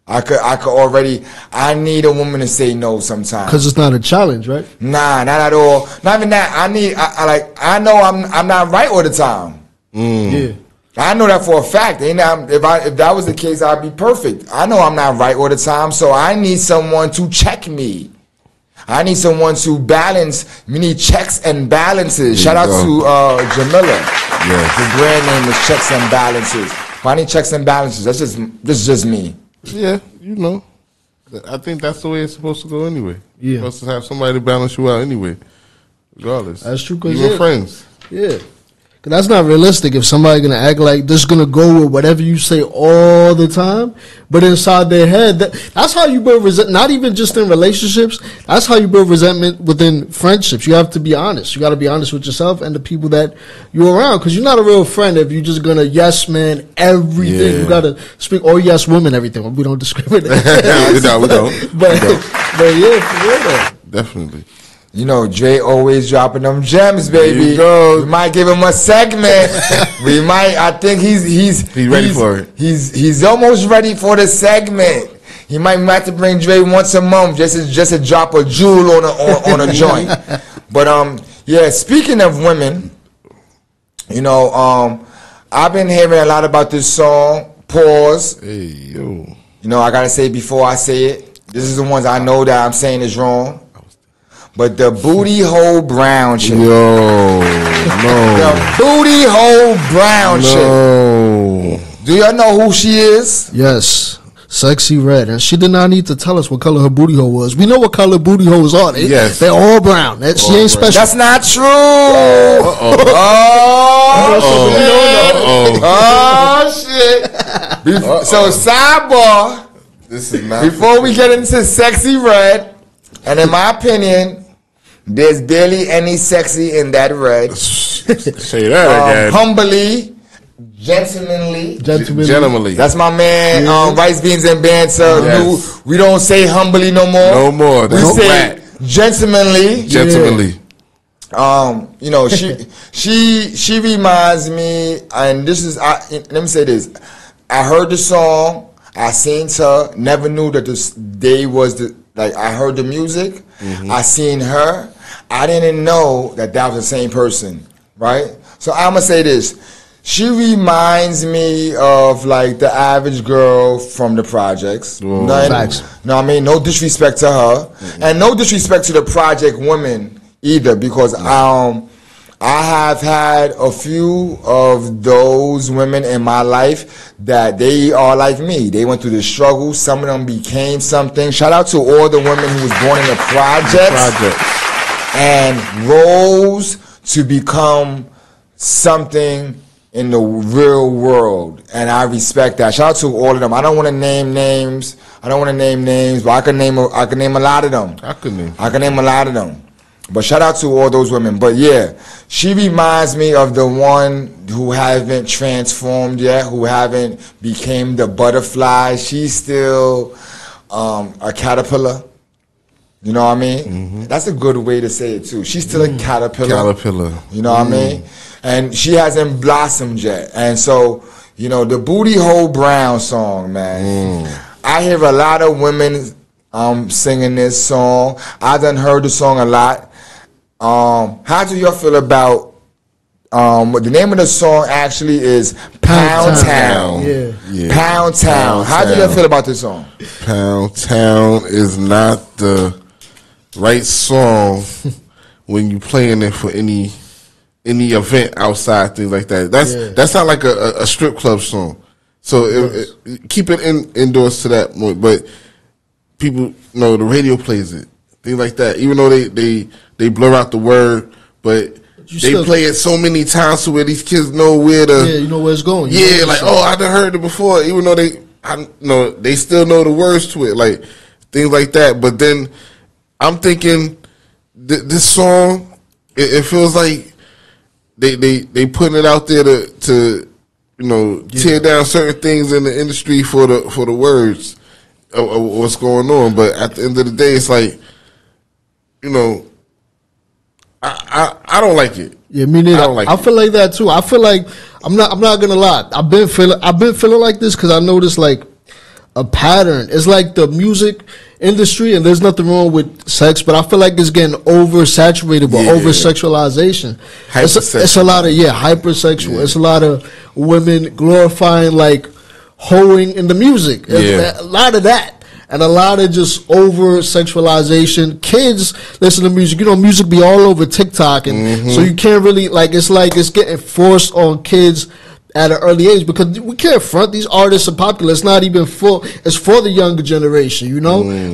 I need a woman to say no sometimes. Because it's not a challenge, right? Nah, not at all. Not even that. I know I'm not right all the time. Yeah. I know that for a fact. If that was the case, I'd be perfect. I know I'm not right all the time, so I need someone to check me. I need someone to balance. We need checks and balances. Shout out to Jamila. Yeah. The brand name is Checks and Balances. I need checks and balances. This is just me. Yeah, you know. I think that's the way it's supposed to go anyway. Yeah. You're supposed to have somebody to balance you out anyway, regardless. That's true. Cause Even friends. Yeah. Cause that's not realistic if somebody gonna act like this gonna go with whatever you say all the time, but inside their head, that's how you build resentment. Not even just in relationships. That's how you build resentment within friendships. You have to be honest. You got to be honest with yourself and the people that you're around. Cause you're not a real friend if you're just gonna yes man everything. Yeah. You gotta speak or yes woman everything. We don't discriminate. we don't. But yeah, for real though. Definitely. You know, Dre always dropping them gems, baby. There you go. We might give him a segment. We might. I think he's ready for it. He's almost ready for the segment. He might have to bring Dre once a month just to drop a jewel on a joint. But yeah. Speaking of women, you know, I've been hearing a lot about this song. Pause. Hey yo. You know, I gotta say before I say it. This is the ones I know that I'm saying is wrong. But the booty hole brown chick. Yo, no. The booty hole brown chick. No. Do y'all know who she is? Yes. Sexy Red. And she did not need to tell us what color her booty hole was. We know what color booty holes are. They're all brown. She ain't special. That's not true. Oh, shit. So, sidebar. This is not. Before we get into Sexy Red, and in my opinion, there's barely any sexy in that red. Say that again. Humbly, gentlemanly. Gentlemanly. That's my man, Rice Beans and Banter. Yes. We don't say humbly no more. No more. We say gentlemanly. Gentlemanly. You know, she reminds me, and this is, let me say this. I heard the song, I seen her, never knew that this day was I heard the music, I seen her, I didn't know that was the same person, right? So I'm going to say this. She reminds me of like the average girl from the projects. No, I mean, no disrespect to her, and no disrespect to the project women either, because I have had a few of those women in my life that they are like me. They went through the struggle. Some of them became something. Shout out to all the women who was born in the projects and rose to become something in the real world. And I respect that. Shout out to all of them. I don't want to name names. But I can name a lot of them. I can name a lot of them. But shout out to all those women. But yeah, she reminds me of the one who haven't transformed yet, who haven't became the butterfly. She's still a caterpillar. You know what I mean? That's a good way to say it too. She's still a caterpillar. You know what I mean? And she hasn't blossomed yet. And so, you know, the Booty Hole Brown song, man. I hear a lot of women singing this song. I done heard the song a lot. How do y'all feel about the name of the song actually is Pound Town. Yeah. Pound Town. How do y'all feel about this song? Pound Town is not the right song when you playing it for any event outside, things like that. That's not like a strip club song. So keep it indoors to that point. But people know the radio plays it, things like that. Even though they blur out the word, but they play it so many times to where these kids know where to. Yeah, you know where it's going. Like, I done heard it before, even though they still know the words to it, like things like that. But then I'm thinking this song, it feels like they putting it out there to tear down certain things in the industry for the words of what's going on. But at the end of the day, it's like, I don't like it. Yeah, me neither. I feel like that too. I feel like I'm not gonna lie. I've been feeling like this because I noticed like a pattern. It's like the music industry, and there's nothing wrong with sex, but I feel like it's getting oversaturated with over sexualization. It's a lot of hypersexual. Yeah. It's a lot of women glorifying like hoeing in the music. A lot of that. And a lot of just over sexualization. Kids listen to music. Music be all over TikTok, and so you can't really it's getting forced on kids at an early age because we can't front these artists are popular. It's not even it's for the younger generation.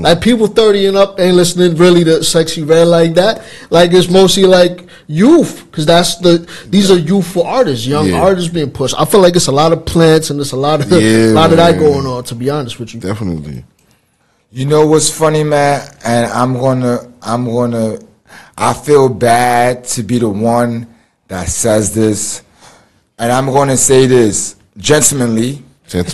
Like people 30 and up ain't listening really to Sexy Red like that. Like it's mostly like youth because these are youthful artists, young artists being pushed. I feel like it's a lot of plants and there's a lot of that going on. To be honest with you, definitely. You know what's funny, man? And I feel bad to be the one that says this. And I'm going to say this gentlemanly. I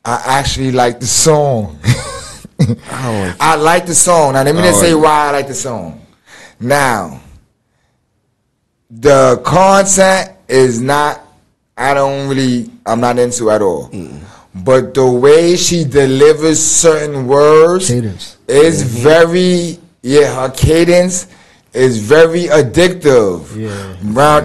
actually like the song. I like the song. Now, let me just say why I like the song. Now, the content is not, I'm not into at all. But the way she delivers certain words is very, her cadence is very addictive. That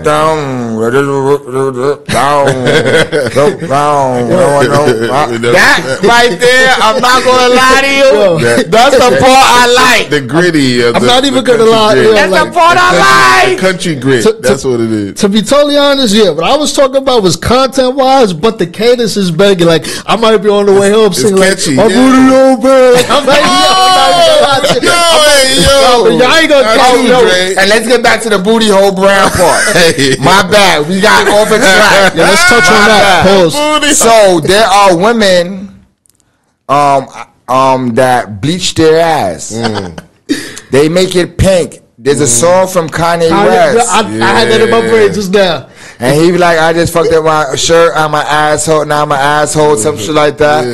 right there, I'm not gonna lie to you. That's the part I like. The gritty. I'm not even gonna lie. That's the part I like. The country grit. That's what it is. To be totally honest, what I was talking about was content wise, but the cadence is begging. Like I might be on the way home singing like, "I'm I ain't gonna tell you. And let's get back to the booty hole brown part. My bad. We got off the track. Let's touch on that. Pause. So there are women that bleach their ass. They make it pink. There's a song from Kanye West. I had that in my brain just now. And he be like, I just fucked up my shirt, I'm an asshole, now I'm an asshole, some shit like that.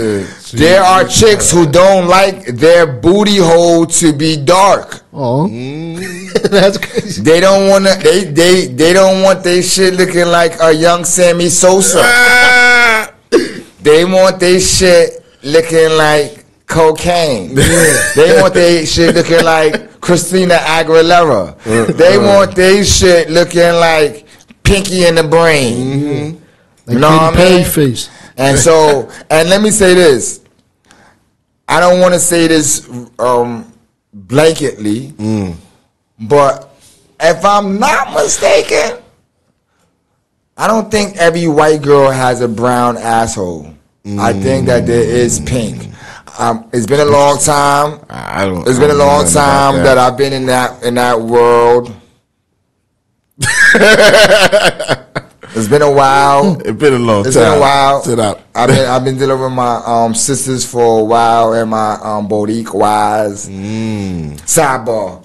There are chicks who don't like their booty hole to be dark. Oh, that's crazy. They don't want to. They don't want their shit looking like a young Sammy Sosa. They want their shit looking like cocaine. They want their shit looking like Christina Aguilera. They want their shit looking like Pinky in the Brain. Like you know what I mean? Face. And so, and let me say this. I don't want to say this blanketly, but if I'm not mistaken, I don't think every white girl has a brown asshole. I think that there is pink. It's been a long time. It's been a long time that I've been in that world. It's been a while. It's been a long time. It's been a while. I've been dealing with my sisters for a while and my Boricuas. Sidebar.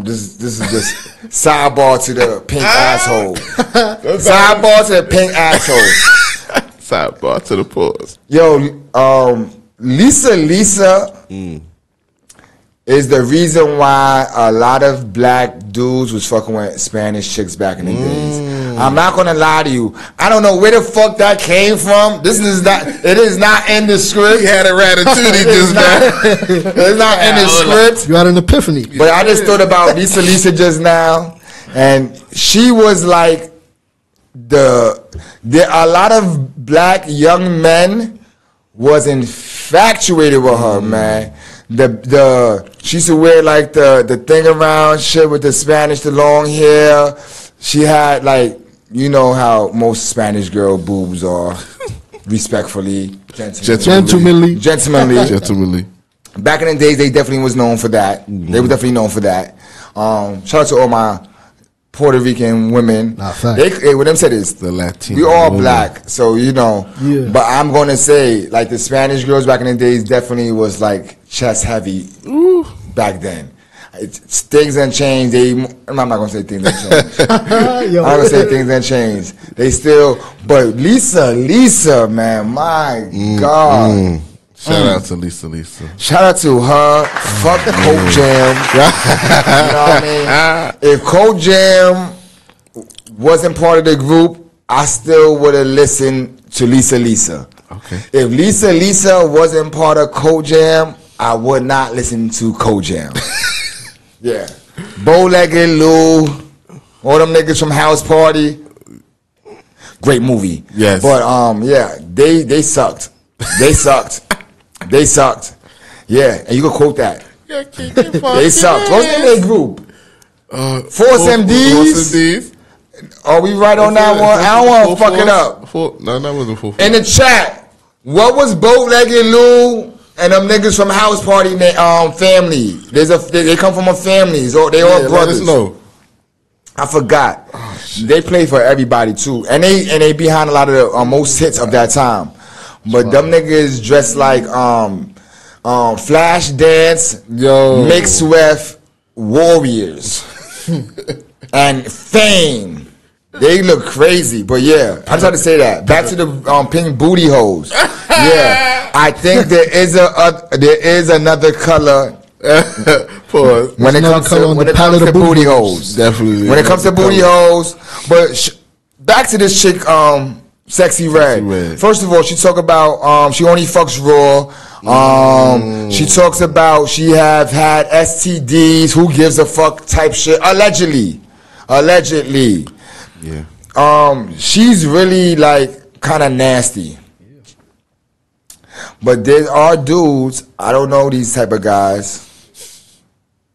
This is just sidebar to the pink asshole. Sidebar to the pink asshole. Sidebar to the pause. Yo, Lisa is the reason why a lot of black dudes was fucking with Spanish chicks back in the days. I'm not gonna lie to you. I don't know where the fuck that came from. It is not in the script. He had a ratatouille just now. It's not in the script. You had an epiphany. But I just thought about Lisa just now, and she was like there are a lot of black young men was infatuated with her, man. She used to wear like the thing around shit with the Spanish, the long hair. She had like, you know how most Spanish girl boobs are, respectfully, gentlemanly. Back in the days, they definitely was known for that. They were definitely known for that. Shout out to all my Puerto Rican women. What them said is the Latino. We all black, so you know. Yeah. But I'm gonna say, like the Spanish girls back in the days, definitely was like chest heavy back then. Things and changed. I'm not gonna say things and changed. I'm gonna say things and changed. They still, but Lisa, man, my God. Shout out to Lisa. Shout out to her. Fuck Coke Jam. You know what I mean? If Coke Jam wasn't part of the group, I still would have listened to Lisa. Okay. If Lisa wasn't part of Coke Jam, I would not listen to Coke Jam. Yeah. Bow-legged Lou, all them niggas from House Party. Great movie. Yes. But yeah, they sucked. They sucked. They sucked. Yeah, and you can quote that. They sucked. What's the name of their group? Force MDs? Are we right on that one? I don't want to fuck it up. No, that wasn't full. In the chat, what was Bow-legged Lou and them niggas from House Party family? They come from a family. So they all brothers. Let us know. I forgot. They play for everybody too, and they behind a lot of the most hits of that time. But them niggas dressed like Flash Dance mixed with Warriors and Fame. They look crazy, but yeah, I just had to say that. Back to the pink booty hoes. Yeah, I think there is another color. When it comes to booty holes, definitely. When it comes to booty holes, but back to this chick, Sexy Red. First of all, she talk about she only fucks raw. She talks about she have had STDs. Who gives a fuck? Type shit. Allegedly. Yeah. She's really like kind of nasty. But there are dudes, I don't know these type of guys,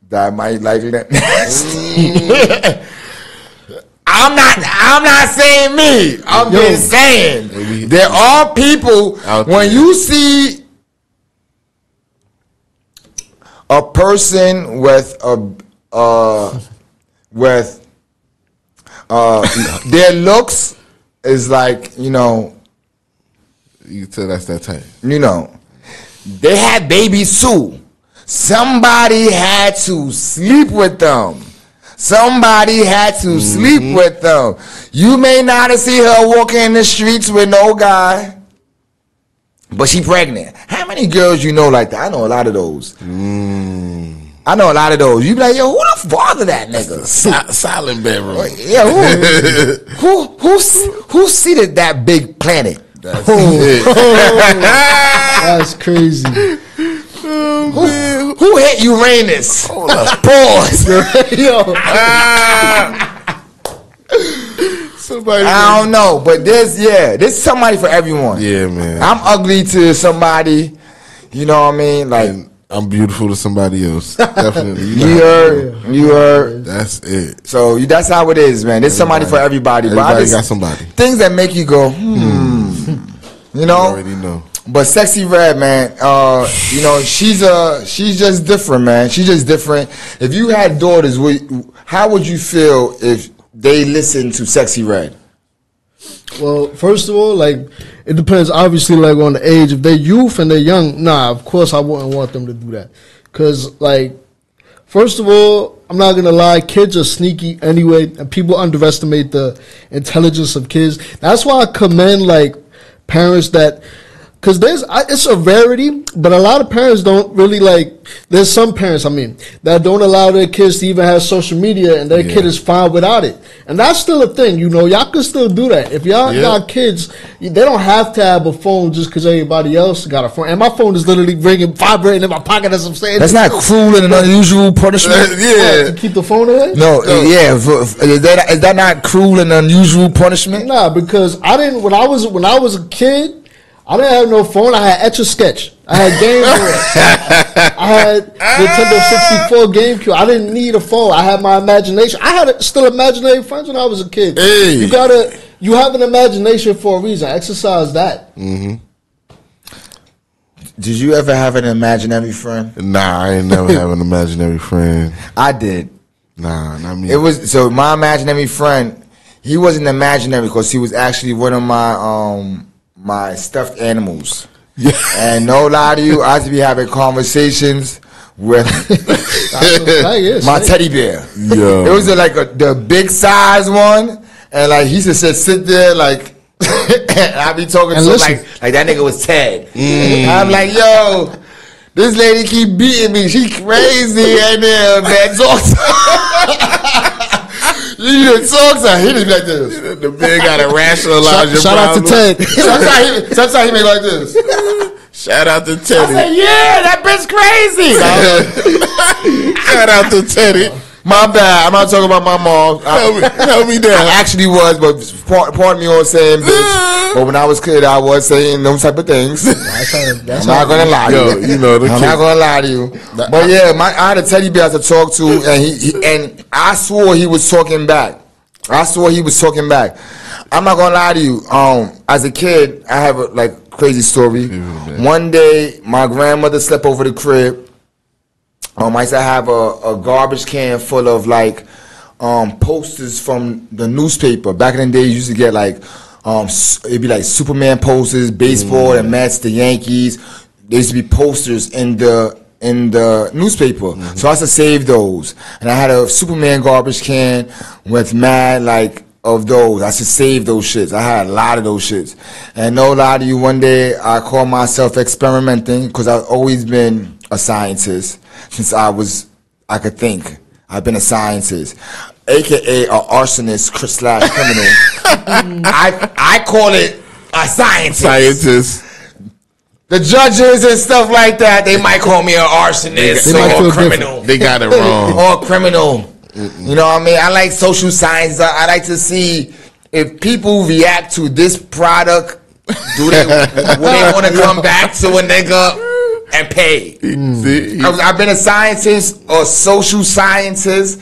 that might like that nasty. I'm not saying me. I'm just saying there are people when you see a person with their looks is like, you know, you can tell that's that type. You know, they had babies too. Somebody had to sleep with them. Somebody had to sleep with them. You may not have seen her walking in the streets with no guy, but she pregnant. How many girls you know like that? I know a lot of those. I know a lot of those. You be like, yo, who the father that nigga? Silent bedroom. Yeah, who seeded that big planet? That's That's crazy. Who hit Uranus? Pause. Yo. Somebody I don't know, but there's somebody for everyone. Yeah, man. I'm ugly to somebody, you know what I mean? Like, and I'm beautiful to somebody else. Definitely. You heard. That's it. So that's how it is, man. There's somebody for everybody. Everybody got somebody. Things that make you go, You know? You already know. But Sexy Red, man, you know, she's just different, man. She's just different. If you had daughters, how would you feel if they listened to Sexy Red? Well, first of all, like, it depends, obviously, like, on the age. If they're youth and they're young, of course I wouldn't want them to do that. Because, like, first of all, I'm not going to lie, kids are sneaky anyway, and people underestimate the intelligence of kids. That's why I commend, like, parents that... Because it's a rarity, but a lot of parents don't really there's some parents, that don't allow their kids to even have social media and their kid is fine without it. And that's still a thing, you know, y'all can still do that. If y'all got kids, they don't have to have a phone just because everybody else got a phone. And my phone is literally vibrating in my pocket as I'm saying. That's not cruel and an unusual punishment. To keep the phone away? No, is that not cruel and unusual punishment? Nah, because when I was a kid, I didn't have no phone. I had Etch-a-Sketch. I had Game Boy. I had Nintendo 64 GameCube. I didn't need a phone. I had my imagination. I had still imaginary friends when I was a kid. Hey. You have an imagination for a reason. Exercise that. Mm-hmm. Did you ever have an imaginary friend? Nah, I ain't never have an imaginary friend. I did. Nah, not me. It was so my imaginary friend. He wasn't imaginary because he was actually one of my my stuffed animals. Yeah. And no lie to you, I used to be having conversations with my teddy bear. Yo. It was like the big size one, and like he used to sit there like. I be talking to him like that nigga was Ted. I'm like, yo, this lady keep beating me. She crazy and man talks. You know, talks. I hit him like this. The man gotta rationalize your shout problem. Shout out to Ted. Sometimes he make like this. Shout out to Teddy. I said, yeah, that bitch crazy. Shout out to Teddy. My bad. I'm not talking about my mom. Help me down. I actually was, but pardon me on saying bitch. But when I was kid, I was saying those type of things. I'm not gonna lie to you. You know, I'm not gonna lie to you. But yeah, I had a teddy bear to talk to, and I swore he was talking back. I'm not gonna lie to you. As a kid, I have a crazy story. One day, my grandmother slept over the crib. I used to have a garbage can full of posters from the newspaper. Back in the day, you used to get it'd be like Superman posters, baseball that matched the Yankees. There used to be posters in the newspaper. So I used to save those. And I had a Superman garbage can with mad of those. I used to save those shits. I had a lot of those shits. And no lie to you, one day I called myself experimenting because I've always been a scientist. Since I could think. I've been a scientist, aka a arsonist / criminal. I call it a scientist. The judges and stuff like that, they might call me an arsonist or a criminal. They got it wrong. Or a criminal. You know what I mean? I like social science. I like to see if people react to this product. Will they want to come back to a nigga? And pay. I've been a scientist, a social scientist,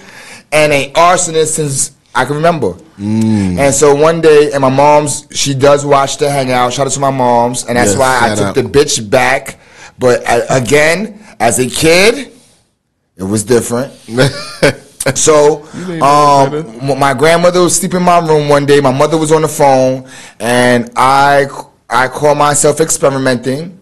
and an arsonist since I can remember. And so one day, and my mom's, she does watch the Hangout. Shout out to my mom's, and that's why I took the bitch back. But again, as a kid, it was different. So, my grandmother was sleeping in my room one day. My mother was on the phone, and I called myself experimenting.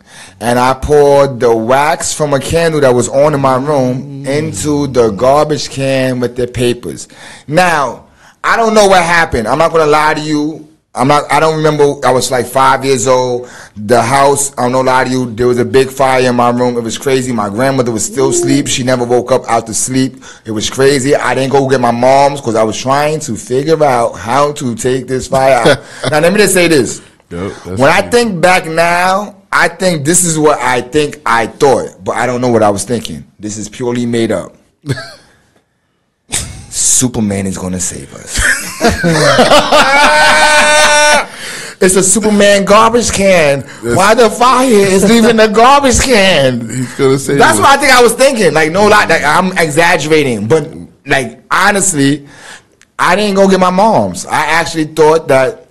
And I poured the wax from a candle that was on in my room into the garbage can with the papers. Now, I don't know what happened. I'm not gonna lie to you. I don't remember. I was 5 years old. The house, I don't know lie to you, there was a big fire in my room. It was crazy. My grandmother was still asleep. She never woke up out to sleep. It was crazy. I didn't go get my mom's because I was trying to figure out how to take this fire out. Now, let me just say this. When I think back now, I think this is what I think I thought, but I don't know what I was thinking. This is purely made up. Superman is gonna save us. It's a Superman garbage can. Why the fire is leaving the garbage can? He's gonna save That's us. what I think I was thinking. No lie, I'm exaggerating, but honestly, I didn't go get my mom's. I actually thought that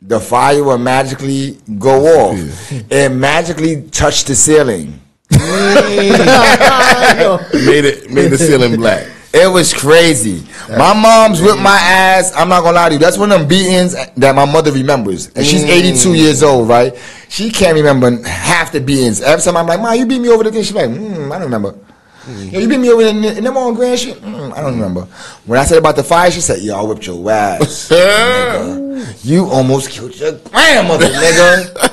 the fire will magically go off. It magically touched the ceiling. made the ceiling black. It was crazy. My mom's whipped my ass. I'm not gonna lie to you. That's one of them beatings that my mother remembers. And she's 82 years old, right? She can't remember half the beatings. Every time I'm like, "Mom, you beat me over the thing." She's like, I don't remember. Yo, you beat me over in them on grand shit? I don't remember. When I said about the fire, she said, "Yo, I whipped your ass. Nigga. You almost killed your grandmother, nigga."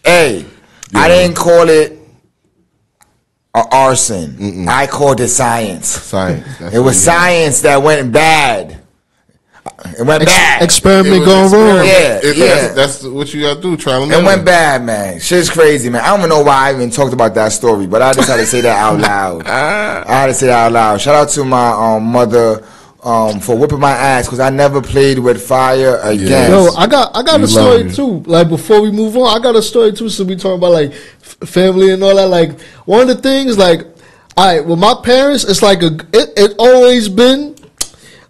Hey, I didn't call it arson. I called it science. It was science that went bad. It went bad. Experiment going wrong. Yeah. That's what you gotta do. Try to. It went bad, man. Shit's crazy, man. I don't even know why I even talked about that story, but I just had to say that out loud. I had to say that out loud. Shout out to my mother for whipping my ass because I never played with fire again. Yo, I got a story too. Before we move on, I got a story too. So we talking about family and all that. One of the things, all right, with my parents, it's it always been.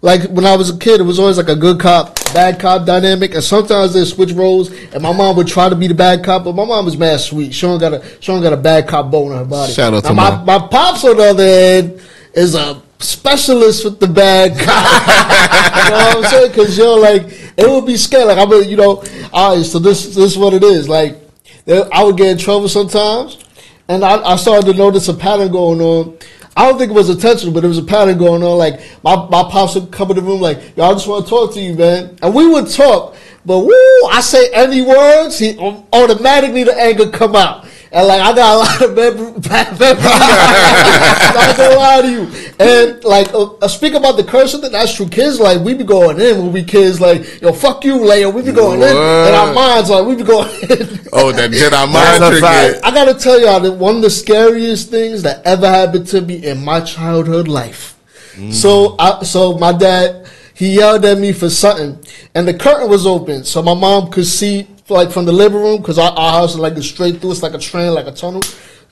like when I was a kid, it was always like a good cop, bad cop dynamic, and sometimes they switch roles. And my mom would try to be the bad cop, but my mom was mad sweet. She don't got a bad cop bone in her body. Shout out now, to my pops on the other end is a specialist with the bad cop. You know what I'm saying? Because like it would be scary. Like all right. So this is what it is. Like I would get in trouble sometimes, and I started to notice a pattern going on. I don't think it was intentional, but there was a pattern going on. Like my pops would come in the room like, "Yo, I just want to talk to you, man," and we would talk. But I say any words, he automatically the anger come out. And like I got a lot of bad memories. Not gonna lie to you. And like speak about the cursing thing, that's true. Kids like we be going in when we kids like, yo, fuck you, Leo. We be going in. And our minds like we be going in. Oh, that Jedi mind trick. I gotta tell y'all that one of the scariest things that ever happened to me in my childhood life. So my dad, he yelled at me for something, and the curtain was open, so my mom could see like from the living room, because our house is like a straight through. It's like a train, like a tunnel.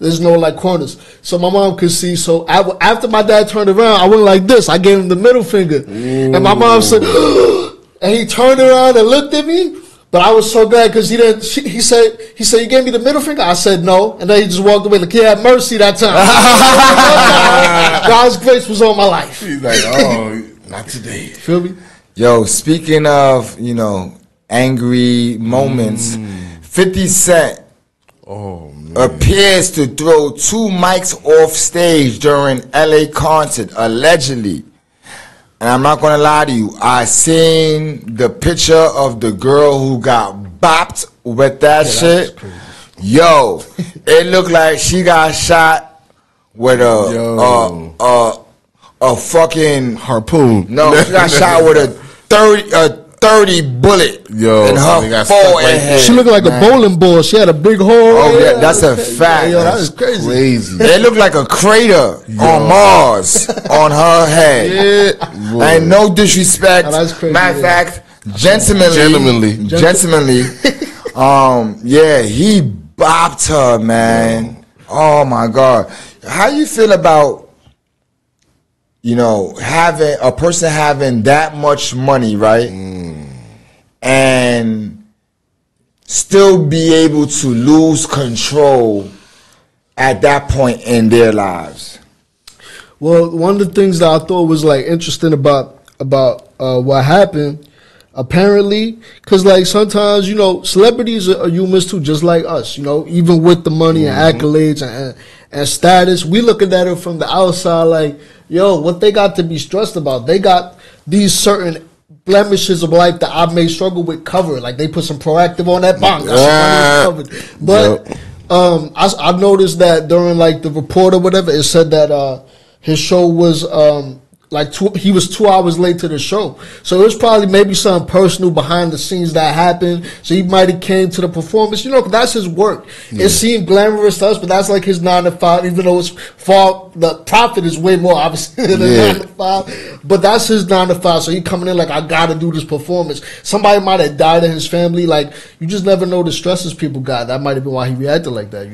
There's no like corners, so my mom could see. So after my dad turned around, I went like this. I gave him the middle finger, and my mom said, and he turned around and looked at me. But I was so glad because he didn't. He said, "You gave me the middle finger." I said no, and then he just walked away. Like he had mercy that time. God's grace was on my life. He's like, "Oh, not today." Feel me? Yo, speaking of angry moments, 50 Cent appears to throw 2 mics off stage during LA concert allegedly. And I'm not gonna lie to you, I seen the picture of the girl who got bopped with that shit. Yo, it looked like she got shot with a fucking harpoon. No, she got shot with a 30 bullet in her forehead. She looked like a bowling ball. She had a big hole. Oh yeah, that's a fact. Yo, that is crazy. It looked like a crater on Mars on her head. Yeah. And no disrespect. Matter of fact, gentlemanly. Yeah, he bopped her, man. Oh my God. How you feel about having a person having that much money, right? And still be able to lose control at that point in their lives? Well, one of the things that I thought was like interesting about what happened, apparently, because like sometimes celebrities are humans too, just like us. Even with the money and accolades and status, we looking at it from the outside like, yo, what they got to be stressed about? They got these certain blemishes of life that I may struggle with covered. Like they put some Proactive on that bond. Covered. But I noticed that during like the report or whatever, it said that his show was he was 2 hours late to the show. So it was probably maybe something personal behind the scenes that happened. So he might have came to the performance. That's his work. Yeah. It seemed glamorous to us, but that's like his 9 to 5, even though the profit is way more obviously than 9 to 5. But that's his 9 to 5. So he coming in like, I gotta do this performance. Somebody might have died in his family. Like, you just never know the stresses people got. That might have been why he reacted like that,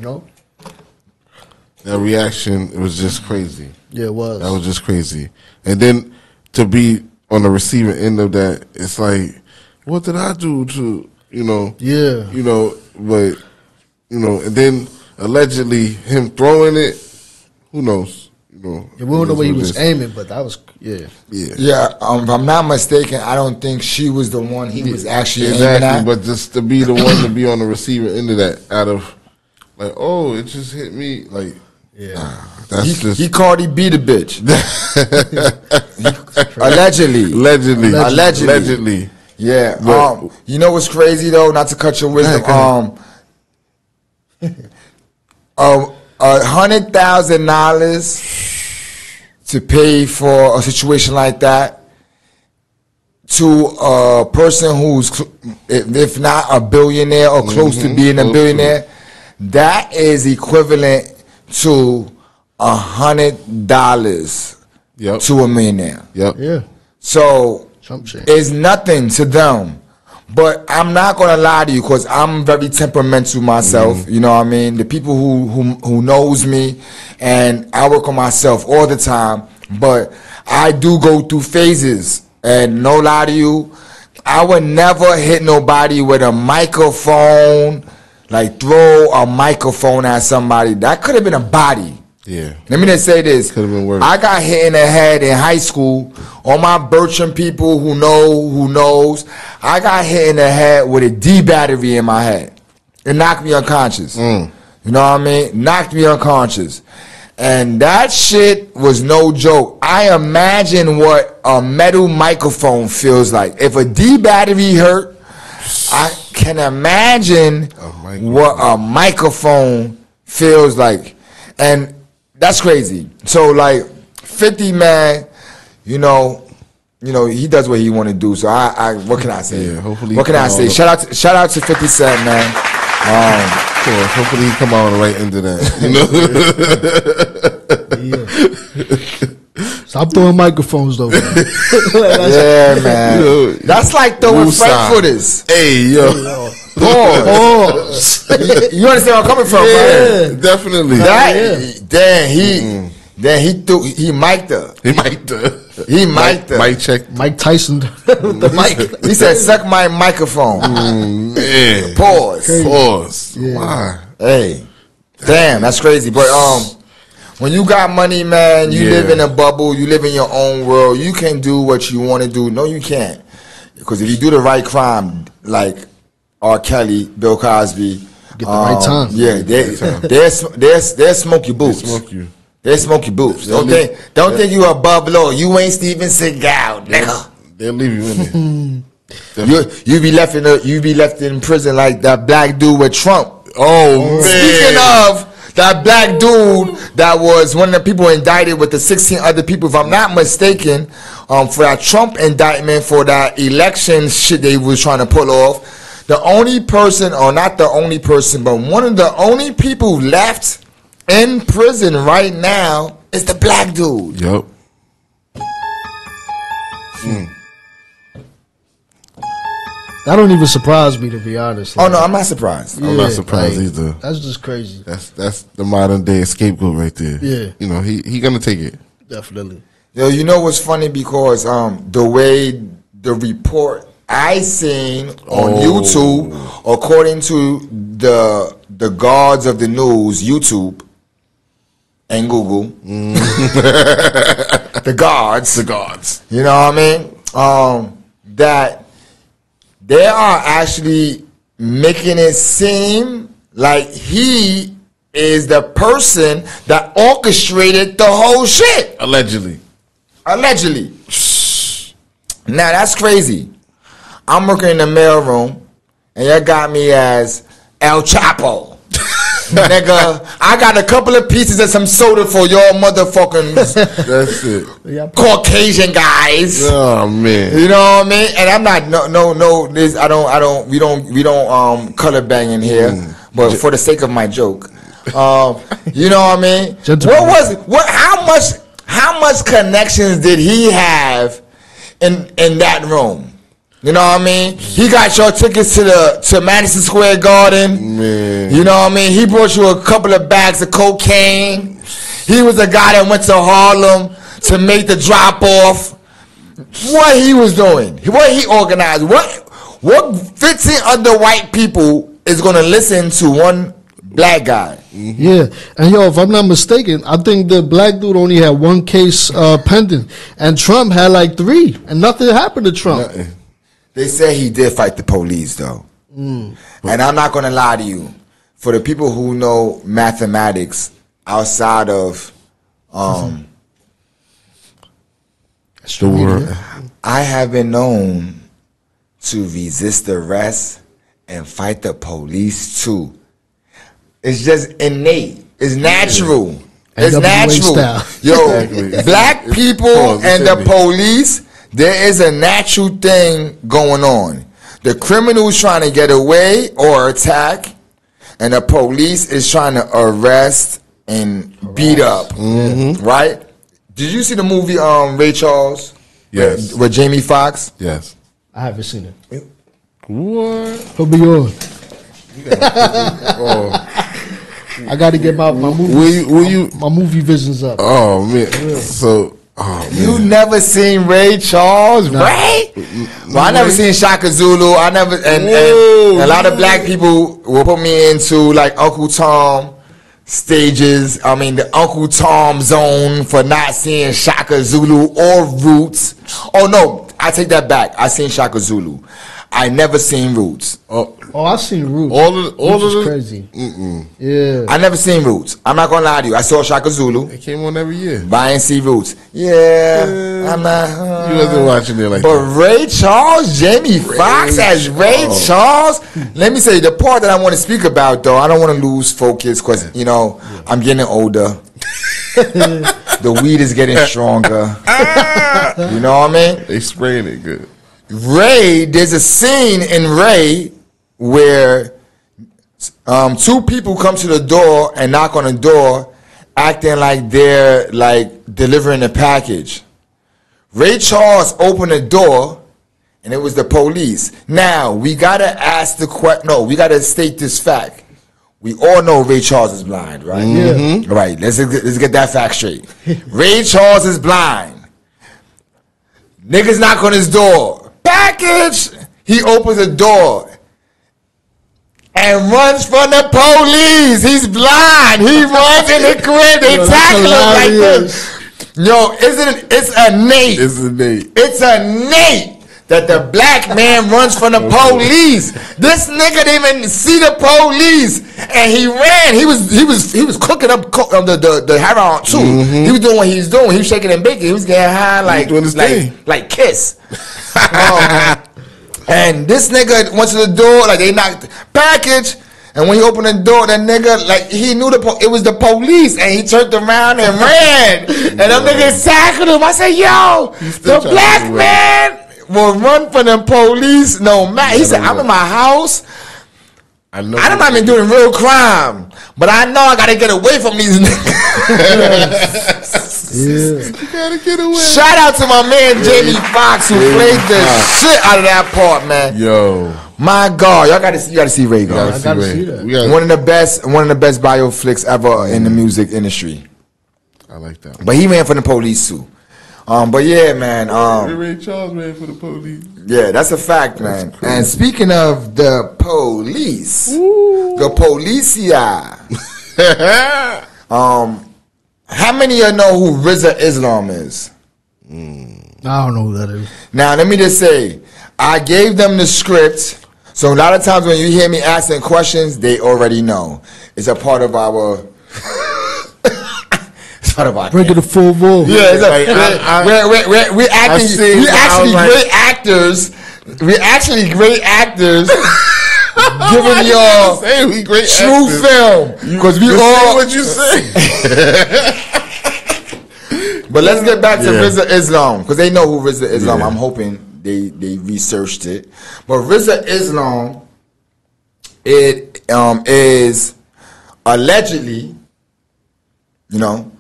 That reaction, it was just crazy. Yeah, it was. That was just crazy. And then to be on the receiving end of that, it's like, what did I do to, Yeah. But, and then allegedly him throwing it, who knows? We don't know where he was aiming, but that was, Yeah. If I'm not mistaken, I don't think she was the one he was actually aiming at. But just to be the one to be on the receiving end of that, out of, like, oh, it just hit me, like, he Cardi B the bitch. Allegedly. Yeah. But, you know what's crazy though? Not to cut your wisdom. $100,000 to pay for a situation like that to a person who's, if not a billionaire or close to being a billionaire, that is equivalent to $100 to a millionaire. Yeah. So it's nothing to them. But I'm not gonna lie to you because I'm very temperamental myself. You know what I mean? The people who knows me, and I work on myself all the time. But I do go through phases, and no lie to you, I would never hit nobody with a microphone, like throw a microphone at somebody. That could have been a body. Yeah. Let me just say this. Could have been worse. I got hit in the head in high school. All my Bertram people who knows, I got hit in the head with a D battery in my head. It knocked me unconscious. You know what I mean? Knocked me unconscious. And that shit was no joke. I imagine what a metal microphone feels like. If a D battery hurt, I can imagine what a microphone feels like. And that's crazy. So like 50, man, you know, he does what he want to do. So I what can I say? Yeah, hopefully. What can I say? Shout out to 50 Cent, man. Hopefully he come out on the right end of that. You know. Yeah. Stop throwing microphones though. Man. Yeah, man. That's like throwing frankfurters. Hey, yo. Pause. You understand where I'm coming from, right? Definitely. He mic'd her. He mic'd her. Mic check. Mike Tyson. The mic. He said, "Suck my microphone." Man. Pause. Yeah. Why? Hey, damn, that's crazy. But when you got money, man, you live in a bubble. You live in your own world. You can do what you want to do. No, you can't. Because if you do the right crime, like R. Kelly, Bill Cosby, get the right time. Yeah, they'll smoke your boots. They smoke your boots. Don't think you above law. You ain't Steven Seagal, nigga. They'll leave you in there. You be left in prison like that black dude with Trump. Oh man. Speaking of that black dude that was one of the people indicted with the 16 other people, if I'm not mistaken, for that Trump indictment for that election shit they was trying to pull off. The only person, or not the only person, but one of the only people left in prison right now is the black dude. Yep. That don't even surprise me, to be honest. Like, oh no, I'm not surprised. I'm not surprised either. That's just crazy. That's the modern day scapegoat right there. Yeah. You know, he gonna take it. Definitely. Yo, you know what's funny, because the way the report I seen on YouTube, according to the gods of the news, YouTube and Google, the gods. You know what I mean? That they are actually making it seem like he is the person that orchestrated the whole shit. Allegedly. Now that's crazy. I'm working in the mailroom, and you got me as El Chapo. Nigga, I got a couple of pieces of some soda for your motherfucking That's it. Caucasian guys. Oh man. You know what I mean? And I'm not no this we don't color bang in here. But for the sake of my joke. You know what I mean? How much connections did he have in that room? You know what I mean? He got your tickets to Madison Square Garden. Man. You know what I mean? He brought you a couple of bags of cocaine. He was a guy that went to Harlem to make the drop off. What he was doing? What he organized? What 15 other white people is gonna listen to one black guy? Yeah, and yo, if I'm not mistaken, I think the black dude only had one case pending, and Trump had like 3, and nothing happened to Trump. Nothing. They say he did fight the police, though. And I'm not going to lie to you. For the people who know mathematics outside of the world, I have been known to resist arrest and fight the police, too. It's just innate. It's natural. It's natural. Style. Yo, Exactly. black people and the police, there is a natural thing going on. The criminal's trying to get away or attack, and the police is trying to arrest and beat up. Right? Did you see the movie Ray Charles? Yes. With Jamie Foxx? Yes. I haven't seen it. What? Put me on. I got to get my movie. Will you? My movie visions up. Oh man. So Oh, you never seen Ray Charles? No. Ray? Well, I never seen Shaka Zulu. I never, and a lot of black people will put me into like Uncle Tom stages. I mean, the Uncle Tom zone for not seeing Shaka Zulu or Roots. Oh no, I take that back. I seen Shaka Zulu. I never seen Roots. Oh, I seen Roots. Roots is crazy. Yeah, I never seen Roots. I'm not gonna lie to you. I saw Shaka Zulu. It came on every year. But I ain't see Roots. Yeah, I'm not. You wasn't watching it like but that. But Ray Charles, Jamie Foxx as Ray Charles. Let me say the part that I want to speak about though. I don't want to lose focus because you know I'm getting older. The weed is getting stronger. You know what I mean? They spraying it good. Ray, there's a scene in Ray where two people come to the door and knock on the door acting like they're like delivering a package. Ray Charles opened the door and it was the police. Now, we gotta ask the question. No, we gotta state this fact. We all know Ray Charles is blind, right? Yeah. All right, let's get that fact straight. Ray Charles is blind. Niggas knock on his door. Package! He opens the door and runs from the police. He's blind. He runs in the crib. They tackle him like this. Yo, it's innate. It's innate that the black man runs from the police. This nigga didn't even see the police, and he ran. He was cooking up the heroin too. Mm-hmm. He was doing what he was doing. He was shaking and baking. He was getting high like Kiss. And this nigga went to the door, like they knocked package, and when he opened the door, that nigga, like he knew it was the police, and he turned around and ran. And them niggas tackled him. I said, yo, the black man will run from the police. No matter. He said, I'm in my house. I don't mind been doing real crime, but I know I gotta get away from these niggas. Yeah. You gotta get away. Shout out to my man Jamie Foxx who played the shit out of that part, man. Yo, my God, you gotta see Ray. I gotta see that. One of the best bioflicks ever in the music industry. I like that. But he ran for the police too. But yeah, man. Ray Charles ran for the police. Yeah, that's a fact, man. Cool. And speaking of the police, the policia. How many of you know who RZA Islam is? I don't know who that is. Now, let me just say, I gave them the script, so a lot of times when you hear me asking questions, they already know. It's a part of our... it's part of our... Bring it to full ball. Yeah, we're actually great actors. We're actually great actors. Giving y'all true film because we all what you say. But let's get back to RZA Islam because they know who RZA Islam. Yeah. I'm hoping they researched it. But RZA Islam, it is allegedly, you know,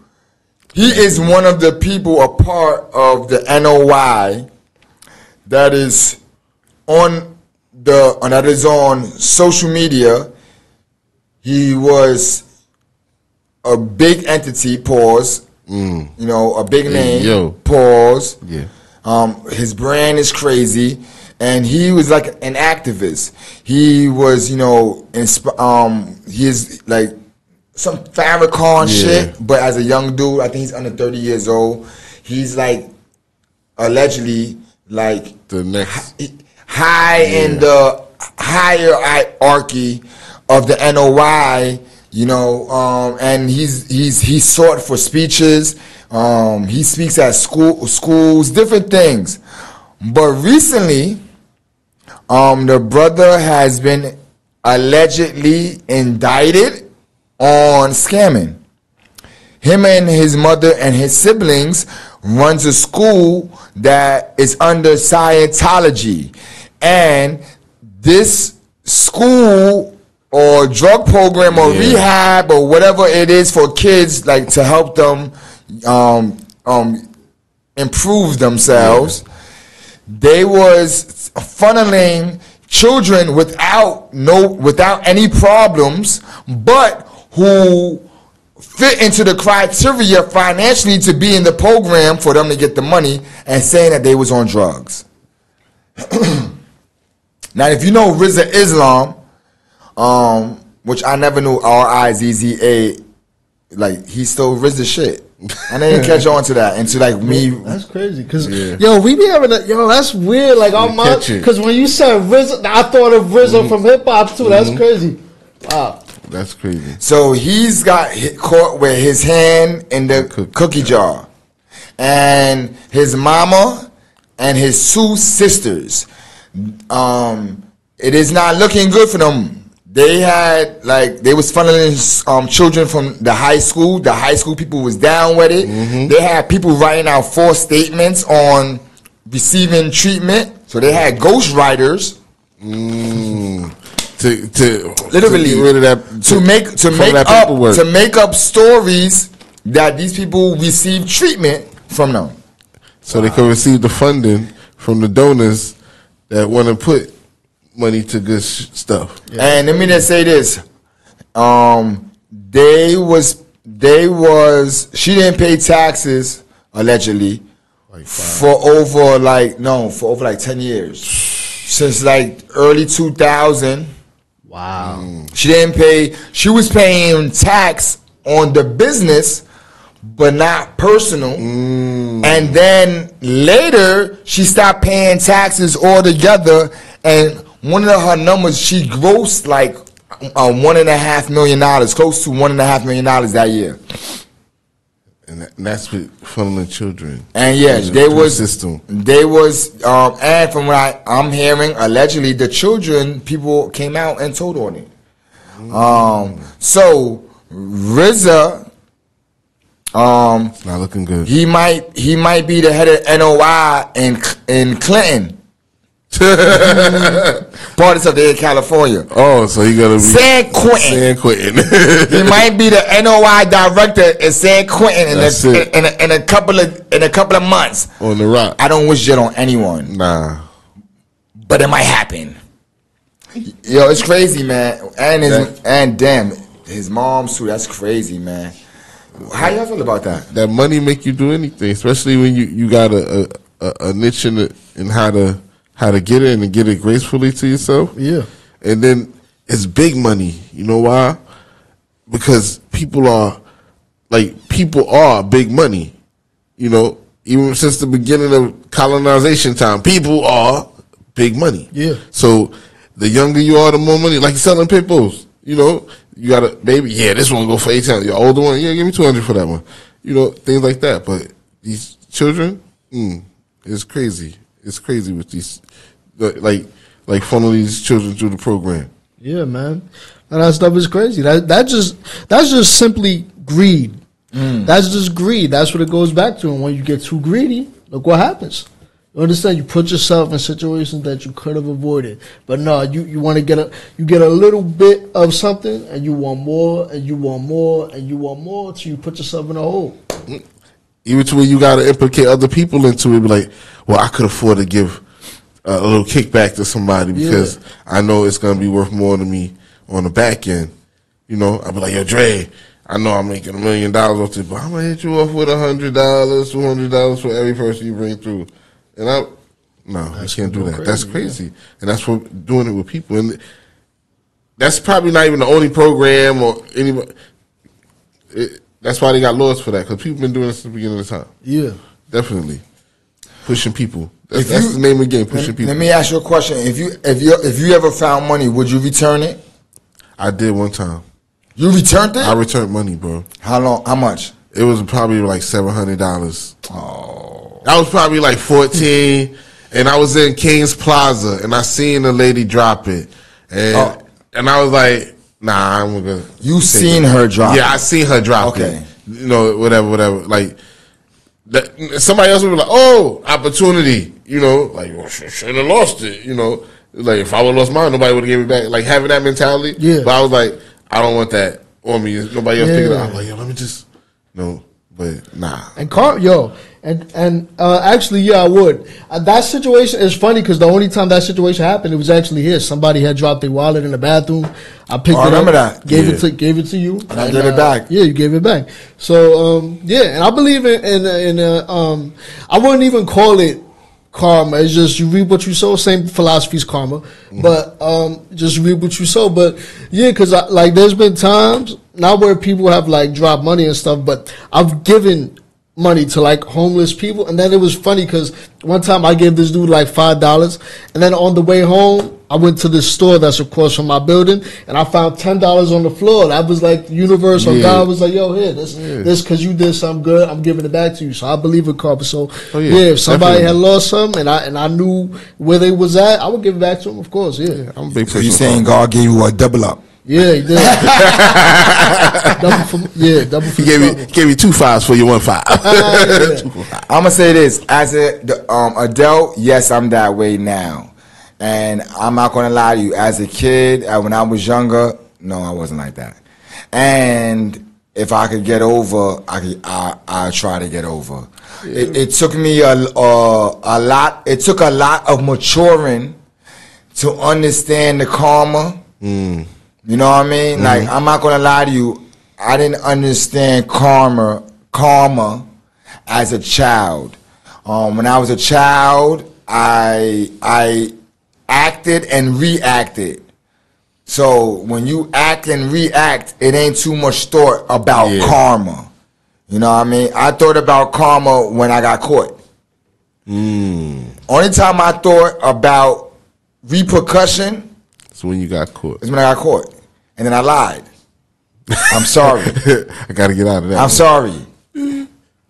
he is one of the people, a part of the NOI that is on social media. He was a big entity, pause. You know, a big name, pause. Yeah. His brand is crazy, and he was like an activist. He was, you know, he is like some Farrakhan shit, but as a young dude, I think he's under 30 years old. He's like allegedly like the next high in the higher hierarchy of the NOI, you know, and he's sought for speeches. He speaks at schools, different things. But recently, the brother has been allegedly indicted on scamming. Him and his mother and his siblings runs a school that is under Scientology. And this school or drug program or rehab or whatever it is for kids, like to help them improve themselves, they was funneling children without any problems, but who fit into the criteria financially to be in the program for them to get the money, and saying that they was on drugs. Now, if you know Rizza Islam, which I never knew, R-I-Z-Z-A, like, he stole Rizza shit. I didn't catch on to that until like me. That's crazy, cause yo, we be having a, yo, that's weird. Like our mom, cause when you said RZA, I thought of RZA from hip hop too. That's crazy. Wow, that's crazy. So he's got caught with his hand in the cookie jar, and his mama and his two sisters. It is not looking good for them. They had, like, they was funneling children from the high school. The high school people was down with it. They had people writing out false statements on receiving treatment. So they had ghost writers to literally get rid of that, to make up stories that these people received treatment from them. So they could receive the funding from the donors that want to put money to good stuff. And let me just say this: she didn't pay taxes allegedly for over like 10 years, since like early 2000. Wow. She didn't pay. She was paying tax on the business, but not personal. And then later she stopped paying taxes altogether, and one of her numbers, she grossed like $1.5 million, close to $1.5 million that year. And that's with funneling children. And yes, they was system. They was, and from what I'm hearing, allegedly the children, people came out and told on it. So RZA, it's not looking good. He might be the head of NOI in Clinton. Part of there in California. Oh, so he gonna be San Quentin. He might be the NOI director in San Quentin in a couple of months. On the rock. I don't wish that on anyone. Nah, but it might happen. Yo, it's crazy, man. And damn, his mom too. That's crazy, man. How y'all feel about that? That money make you do anything, especially when you got a niche in how to get it and get it gracefully to yourself. Yeah. And then it's big money. You know why? Because people are big money. You know, even since the beginning of colonization time, people are big money. Yeah. So the younger you are, the more money. Like you're selling pit bulls. You know, you got a baby. Yeah, this one go for $8. Your older one, yeah, give me $200 for that one. You know, things like that. But these children, it's crazy. It's crazy with these, like funneling these children through the program. Yeah, man, and that stuff is crazy. That's just simply greed. That's just greed. That's what it goes back to. And when you get too greedy, look what happens. You understand? You put yourself in situations that you could have avoided. But no, you want to get a little bit of something, and you want more, and you want more, and you want more, till you put yourself in a hole. Even to where you got to implicate other people into it. Be like, well, I could afford to give a little kickback to somebody because I know it's going to be worth more to me on the back end. You know, I'll be like, yo, Dre, I know I'm making $1 million off this, but I'm going to hit you off with $100, $200 for every person you bring through. And I can't do that. Crazy, that's crazy. Yeah. And that's for doing it with people. And that's probably not even the only program or anybody. That's why they got laws for that, because people been doing this since the beginning of the time. Yeah. Definitely. Pushing people. That's the name of the game, pushing people. Let me ask you a question. If you ever found money, would you return it? I did one time. You returned it? I returned money, bro. How much? It was probably like $700. Oh. I was probably like 14, and I was in King's Plaza, and I seen a lady drop it. And I was like, nah, I'm gonna. You seen her drop it? Yeah, I seen her drop it. You know, whatever. Like, somebody else would be like, oh, opportunity. You know, like, well, shouldn't have lost it. You know, like, if I would have lost mine, nobody would have given it back. Like, having that mentality. Yeah. But I was like, I don't want that on me. Nobody else pick it up. I'm like, yo, let me just, but nah. And And actually, yeah, I would. That situation is funny because the only time that situation happened, it was actually here. Somebody had dropped their wallet in the bathroom. I picked it up. I remember that. Gave it to you. And I gave it back. Yeah, you gave it back. So, yeah, and I believe in I wouldn't even call it karma. It's just you reap what you sow. Same philosophy's karma. But just reap what you sow. But, yeah, because, like, there's been times, not where people have, like, dropped money and stuff, but I've given money to like homeless people, and then it was funny because one time I gave this dude like $5, and then on the way home I went to this store that's across from my building, and I found $10 on the floor. That was like the universe or God was like, "Yo, here, this because you did something good. I'm giving it back to you." So I believe in karma. So if somebody had lost something and I knew where they was at, I would give it back to them. Of course, I'm a big. So you saying God gave you a double up? Yeah, he did. double for he gave me 2 5s for your 1 5. I'm gonna say this as a adult. Yes, I'm that way now, and I'm not gonna lie to you. As a kid, when I was younger, no, I wasn't like that. And if I could get over, I try to get over. Yeah. It took me a lot. It took a lot of maturing to understand the karma. You know what I mean? Like, I'm not gonna lie to you. I didn't understand karma as a child. When I was a child, I acted and reacted. So when you act and react, it ain't too much thought about karma. You know what I mean? I thought about karma when I got caught. Only time I thought about repercussion. So when you got caught. It's when I got caught. And then I lied. I'm sorry. I got to get out of that. I'm sorry.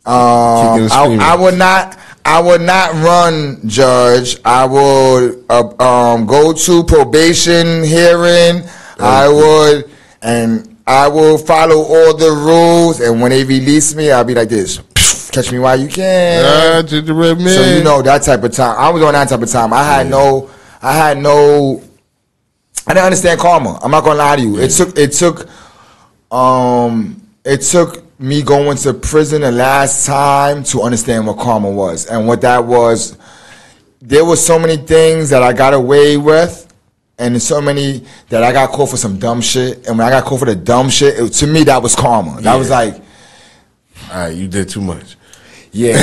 I would not run, Judge. I would go to probation hearing. I will follow all the rules. And when they release me, I'll be like this. Catch me while you can. To the red man. So you know that type of time. I was on that type of time. I didn't understand karma. I'm not gonna lie to you. It took me going to prison the last time to understand what karma was. And what that was, there were so many things that I got away with, and so many that I got caught for some dumb shit. And when I got caught for the dumb shit, to me that was karma. That was like, all right, you did too much. Yeah,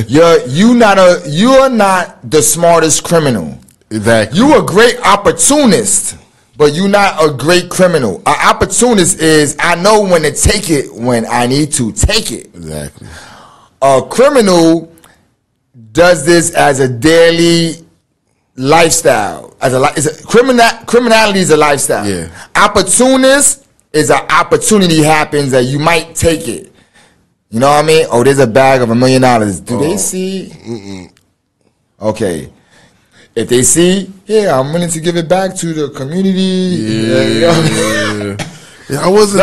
you're not the smartest criminal. Exactly. You a great opportunist, but you're not a great criminal. An opportunist is, I know when to take it when I need to take it. Exactly. A criminal does this as a daily lifestyle. Criminality is a lifestyle. Yeah. Opportunist is an opportunity happens that you might take it. You know what I mean? Oh, there's a bag of $1 million. Do they see? Okay. If they see, I'm willing to give it back to the community. I wasn't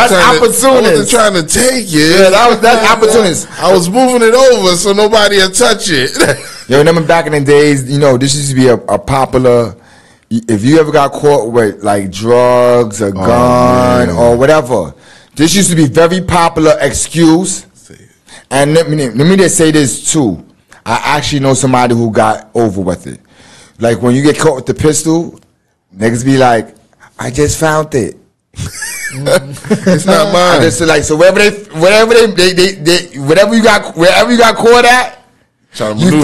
trying to take it. Yeah, that's opportunist. I was moving it over so nobody would touch it. Yo, remember back in the days, this used to be a popular. If you ever got caught with like drugs, a gun, or whatever, this used to be very popular excuse. And let me just say this too. I actually know somebody who got over with it. Like when you get caught with the pistol, niggas be like, I just found it. It's not mine. So wherever you got caught at, you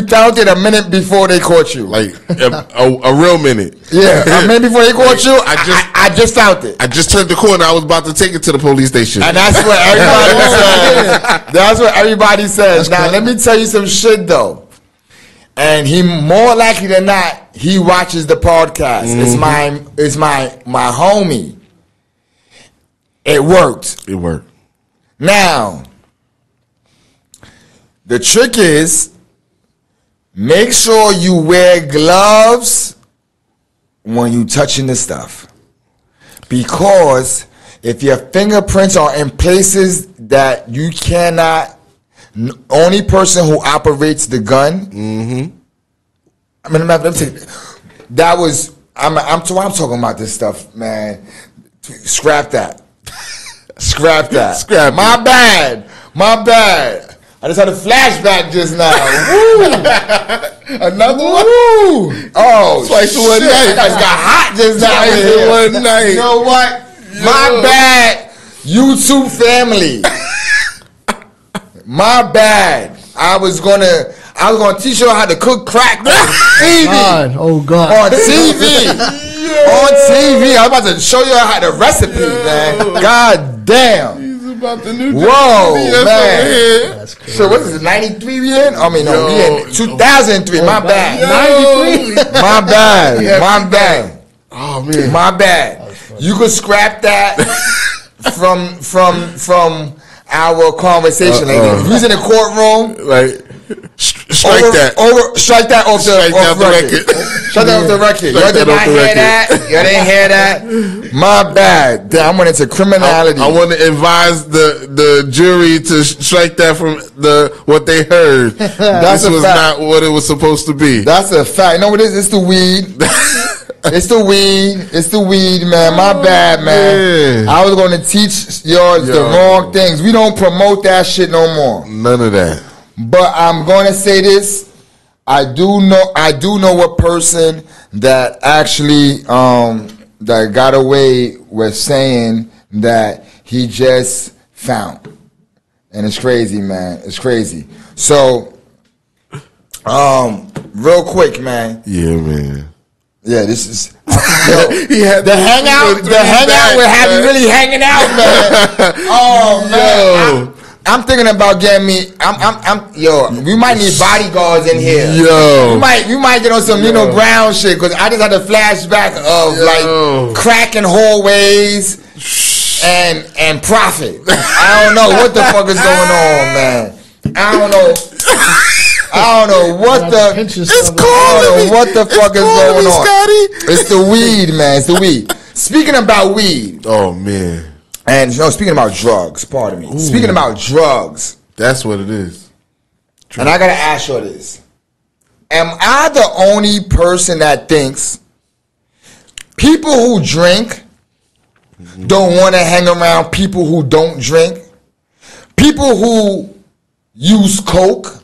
found it a minute before they caught you. Like a real minute. Yeah, a minute before they caught you. I just found it. I just turned the corner. I was about to take it to the police station. And that's what everybody says. That's what everybody says. Now let me tell you some shit though. And he more likely than not, he watches the podcast. It's my homie. It worked. It worked. Now, the trick is, make sure you wear gloves when you touching the stuff. Because if your fingerprints are in places that you cannot, only person who operates the gun. I mean, that was. I'm talking about this stuff, man. Scrap that. Scrap that. Scrap. My bad. I just had a flashback just now. Woo! Another one? Woo! Oh, twice in one night. I just got hot just now. Twice in one night. You know what? My bad, YouTube family. My bad. I was gonna teach you how to cook crack on TV. Oh God. On TV. On TV. I was about to show you how the recipe, man. God damn. About the new whoa, man. That's crazy. So what is it, 93 we in? I mean, no, we in 2003. My bad. 93? My bad. My bad. Oh, man. My bad. You could scrap that from our conversation. Like, who's in the courtroom? Like, strike that off the record. Strike that off the record. You did not hear that. You didn't hear that. My bad. Damn, I went into criminality. I want to advise the jury to strike that from what they heard. This was not what it was supposed to be. That's a fact. You know what it is? It's the weed. It's the weed. It's the weed, man. My bad, man. Yeah. I was going to teach y'all the wrong things. We don't promote that shit no more. None of that. But I'm going to say this. I do know a person that actually that got away with saying that he just found. And it's crazy, man. It's crazy. So real quick, man. Yeah, man. Yeah, this is the hangout. The hangout will have you really hanging out, man. Oh man, I'm thinking about getting me. We might need bodyguards in here. Yo, we might get on some Nino Brown shit because I just had a flashback of like cracking hallways and profit. I don't know what the fuck is going on, man. I don't know what the. It's calling what the fuck is going on. Scotty. It's the weed, man. It's the weed. Speaking about weed. Oh man. And speaking about drugs. Pardon me. Ooh. Speaking about drugs. That's what it is. And I gotta ask you this: am I the only person that thinks people who drink don't want to hang around people who don't drink? People who use coke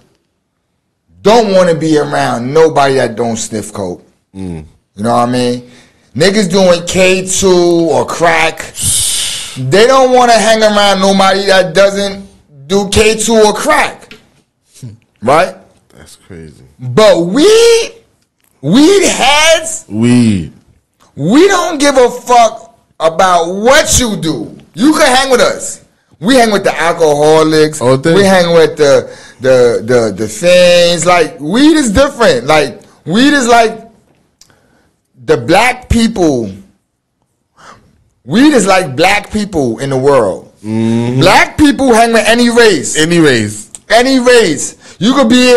don't want to be around nobody that don't sniff coke. You know what I mean? Niggas doing K2 or crack, they don't want to hang around nobody that doesn't do K2 or crack. Right? That's crazy. But weed heads, we don't give a fuck about what you do. You can hang with us. We hang with the alcoholics. We hang with the things. Like, weed is different. Like, weed is like the black people. Weed is like black people in the world. Mm-hmm. Black people hang with any race. Any race. Any race. You could be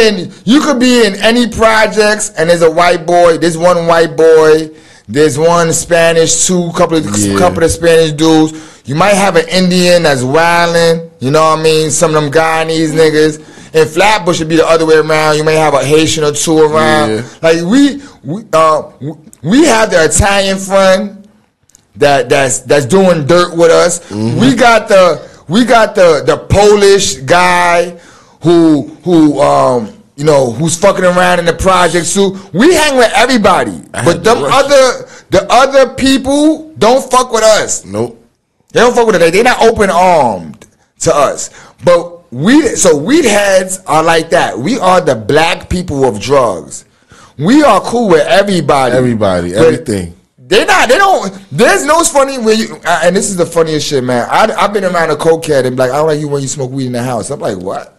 in any projects and there's a white boy. There's one white boy. There's one Spanish, couple of Spanish dudes. You might have an Indian that's wilding. You know what I mean? Some of them Guyanese niggas. In Flatbush, it'd be the other way around. You may have a Haitian or two around. Yeah. Like we have the Italian friend that's doing dirt with us. Mm-hmm. We got the Polish guy who's fucking around in the projects too. We hang with everybody, but the other people don't fuck with us. Nope. They don't fuck with us. They're not open armed to us. But weed heads are like that. We are the black people of drugs. We are cool with everybody. Everything. They don't. There's no funny when you. And this is the funniest shit, man. I've been around a cokehead and be like, I don't like you when you smoke weed in the house. I'm like, what?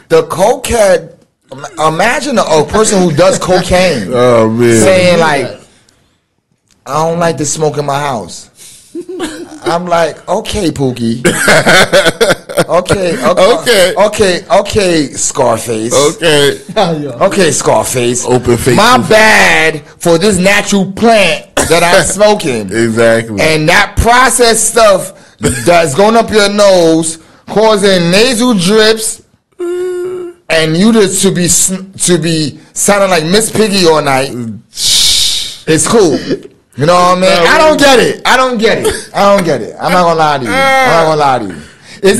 The cokehead. Imagine a person who does cocaine. Oh man. Saying like, I don't like to smoke in my house. I'm like, okay, Pookie. Okay, Scarface. Okay, Scarface. Open face. My bad for this natural plant that I'm smoking. Exactly. And that processed stuff that's going up your nose, causing nasal drips, and you to be sounding like Miss Piggy all night. It's cool. You know what I mean? I don't get it. I'm not gonna lie to you. Is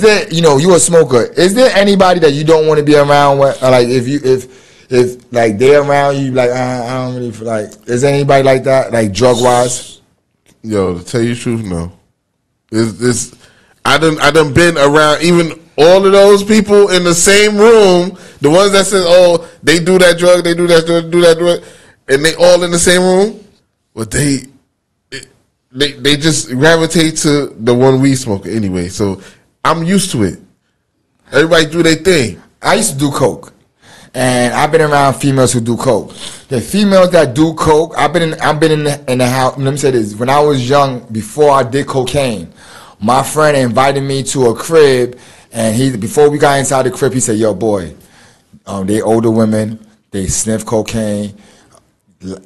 there you a smoker? Is there anybody that you don't want to be around with? Like if like they're around you, like I don't really feel like. Is there anybody like that, like drug wise? Yo, to tell you the truth, no. I done been around even all of those people in the same room. The ones that said, oh, they do that drug, do that drug, and they all in the same room. But they just gravitate to the one we smoke anyway. So I'm used to it. Everybody do their thing. I used to do coke, and I've been around females who do coke. The females that do coke, I've been in the house. Let me say this: when I was young, before I did cocaine, my friend invited me to a crib, and before we got inside the crib, he said, "Yo, boy, they older women, they sniff cocaine.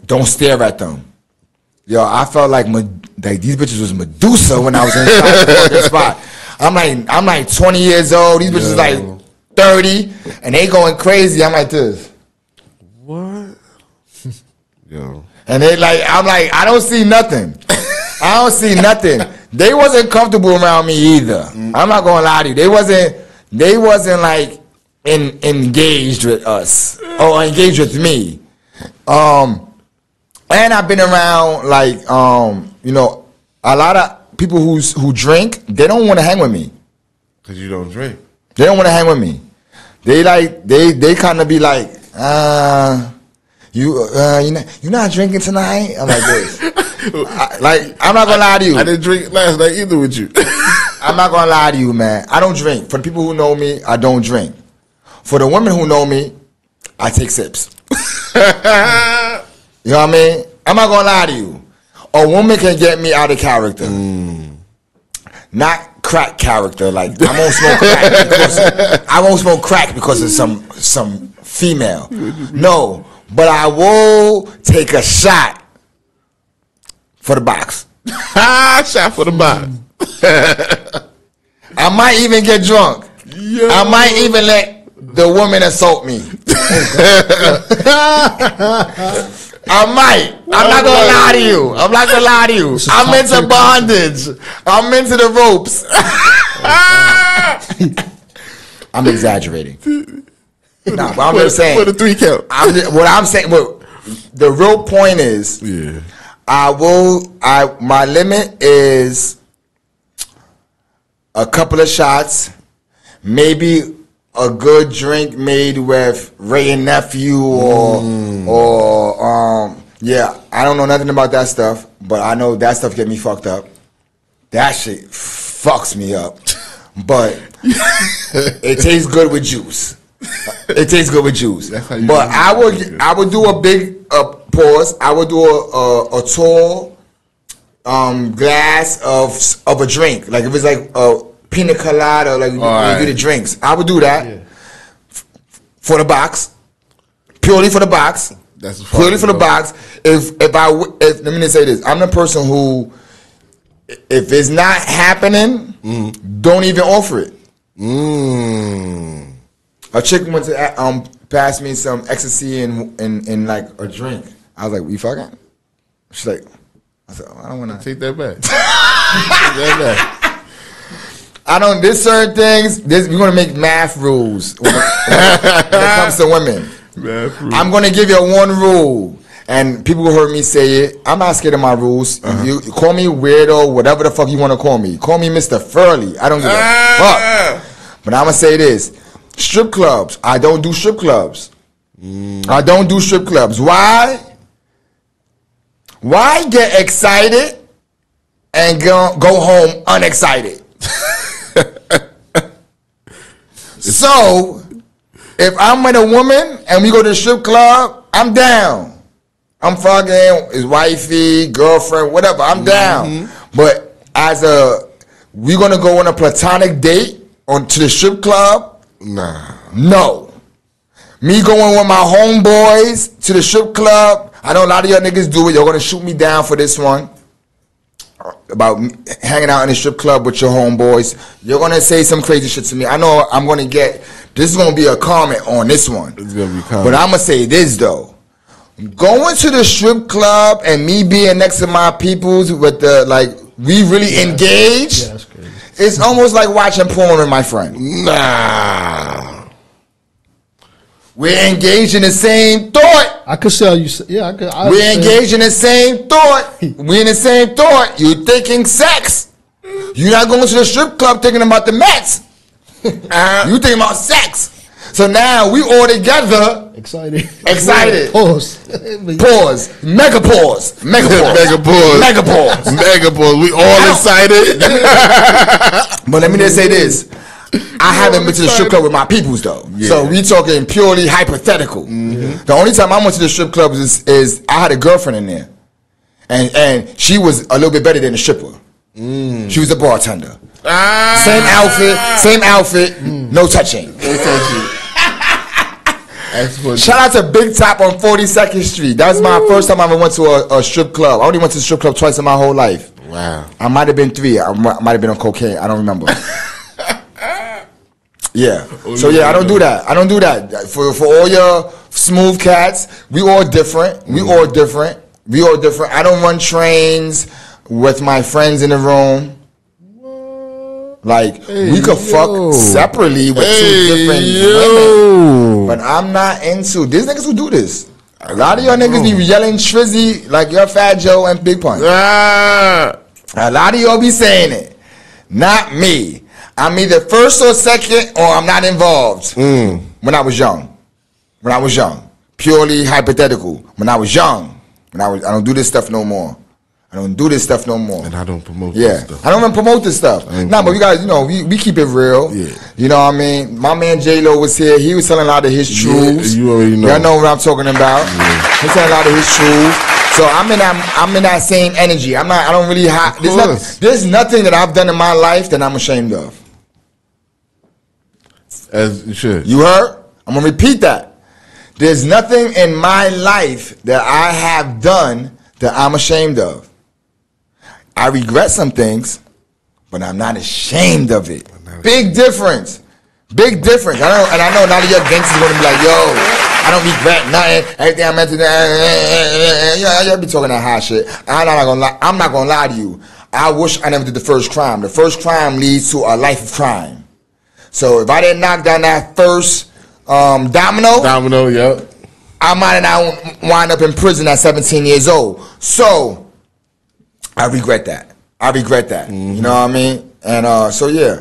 Don't stare at them." Yo, I felt like these bitches was Medusa when I was inside the fucking spot. I'm like 20 years old. These bitches like 30, and they going crazy. I'm like this. What? Yo. And I'm like, I don't see nothing. They wasn't comfortable around me either. I'm not gonna lie to you. They wasn't like engaged with us or engaged with me. And I've been around like a lot of people who drink. They don't want to hang with me. Cause you don't drink. They don't want to hang with me. They kind of be like, you're not drinking tonight. I'm like this. I'm not gonna lie to you. I didn't drink last night either with you. I'm not gonna lie to you, man. I don't drink. For the people who know me, I don't drink. For the women who know me, I take sips. You know what I mean? I'm not gonna lie to you. A woman can get me out of character. Not crack character. Like I won't smoke crack because of some female. No, but I will take a shot for the box. Shot for the box. I might even get drunk. Yo. I might even let the woman assault me. I might. I'm not gonna lie to you. I'm into bondage. I'm into the ropes. I'm exaggerating. Nah, but I'm just saying. For the 3 count. What I'm saying. Well, the real point is. Yeah. My limit is a couple of shots, maybe a good drink made with Ray and Nephew or I don't know nothing about that stuff, but I know that stuff get me fucked up. That shit fucks me up, but it tastes good with juice. But I would do a big pause. I would do a tall glass of a drink, like if it's like a pina colada, like you do the drinks. I would do that for the box, purely for the box. That's purely for the box. If let me just say this: I'm the person who, if it's not happening, don't even offer it. A chick went to pass me some ecstasy and like a drink. I was like, "We fucking?" She's like, "I said, I don't want to take that back." Take that back. I don't. There's certain things. We're gonna make math rules when it comes to women. I'm gonna give you one rule, and people who heard me say it. I'm not scared of my rules. You call me weirdo, whatever the fuck you want to call me. Call me Mr. Furley. I don't give a fuck. But I'm gonna say this: strip clubs. I don't do strip clubs. I don't do strip clubs. Why? Why get excited and go home unexcited? So, if I'm with a woman and we go to the strip club, I'm down. I'm fucking his wifey, girlfriend, whatever. I'm down. But we're gonna go on a platonic date to the strip club? Nah. No. Me going with my homeboys to the strip club, I know a lot of y'all niggas do it. You're gonna shoot me down for this one. About hanging out in the strip club with your homeboys. You're gonna say some crazy shit to me. I know I'm gonna get, this is gonna be a comment on this one. It's gonna be comment. But I'm gonna say this though. going to the strip club and me being next to my peoples with the we really engage. That's crazy. It's almost like watching porn with my friend. Nah. We're engaged in the same thought. I could sell you. Yeah, I could. We're engaged in the same thought. We're in the same thought. You're thinking sex. You're not going to the strip club thinking about the Mets. You thinking about sex. So now we all together. Excited. Pause. Pause. Mega pause. Mega pause. Mega pause. Mega pause. Mega pause. We all excited. But let me just say this. I haven't been to the strip club with my peoples though. Yeah. So we talking purely hypothetical. Mm-hmm. The only time I went to the strip club is I had a girlfriend in there. And she was a little bit better than the stripper. She was a bartender. Same outfit, no touching. Shout out to Big Top on 42nd Street. That was my first time I ever went to a strip club. I only went to the strip club twice in my whole life. Wow. I might have been 3. I might have been on cocaine. I don't remember. Yeah. So yeah, I don't do that. For all your smooth cats, we all different. We all different. I don't run trains with my friends in the room. We could fuck separately with 2 different women. But I'm not into these niggas who do this. A lot of y'all niggas be yelling Trizzy like you're Fat Joe and Big Pun. A lot of y'all be saying it. Not me. I'm either first or second or I'm not involved. When I was young. Purely hypothetical. When I was young. I don't do this stuff no more. And I don't promote this stuff. I don't even promote this stuff. But we guys, we keep it real. Yeah. You know what I mean? My man J-Lo was here. He was telling a lot of his truths. You already know. Y'all know what I'm talking about. Yeah. He's telling a lot of his truths. So I'm in that same energy. I don't really there's nothing that I've done in my life that I'm ashamed of. As you should. You heard? I'm gonna repeat that. There's nothing in my life that I have done that I'm ashamed of. I regret some things, but I'm not ashamed of it. Big difference. I know none of your gangsters are gonna be like, yo, I don't regret nothing. Everything I meant to y'all be talking that high shit. I'm not gonna lie to you. I wish I never did the first crime. The first crime leads to a life of crime. So if I didn't knock down that first domino, yep, I might not wind up in prison at 17 years old. So I regret that. Mm-hmm. You know what I mean? And so yeah,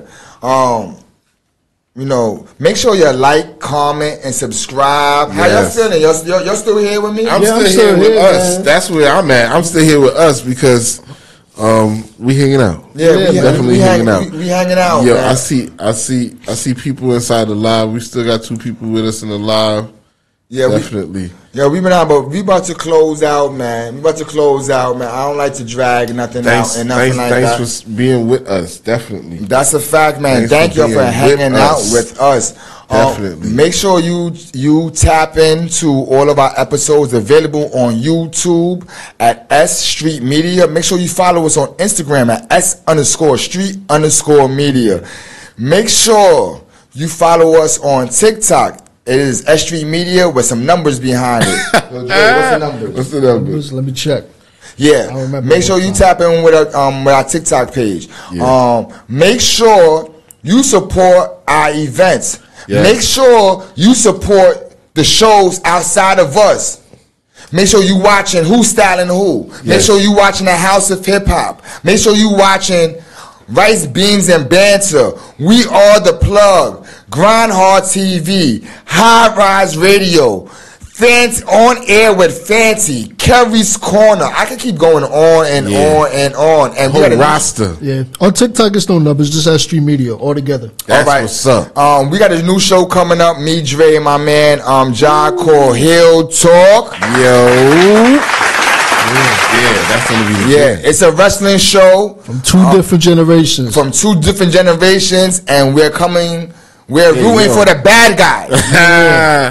make sure you like, comment, and subscribe. How y'all feeling? Y'all still here with me? I'm still here with us. Man. That's where I'm at. I'm still here with us because we hanging out. Yeah, we definitely hanging out. We hanging out. Yo, man. I see people inside the live. We still got 2 people with us in the live. Yeah, definitely. We been out, but we about to close out, man. I don't like to drag nothing out and nothing like that. Thanks for being with us, definitely. That's a fact, man. Thank you for hanging out with us. Definitely. Make sure you tap into all of our episodes available on YouTube at S.STREET Media. Make sure you follow us on Instagram at S_street_media. Make sure you follow us on TikTok. It is S.STREET Media with some numbers behind it. What's the numbers? Let me check. Yeah. Make sure you tap in with our TikTok page. Yeah. Make sure you support our events. Yes. Make sure you support the shows outside of us. Make sure you watching Who's Styling Who. Yes. Make sure you watching the House of Hip Hop. Make sure you watching Rice, Beans, and Banter. We Are the Plug. Grind Hard TV. High Rise Radio. Fancy On Air with Fancy. Kerry's Corner. I can keep going on and on and on. And whole roster. Yeah. On TikTok, it's no numbers. Just S.STREET Media all together. That's all right. What's up? We got a new show coming up. Me, Dre, and my man, Ja, called Hill Talk. Yo. Yeah, that's gonna be it's a wrestling show from 2 different generations. And we're rooting for the bad guy.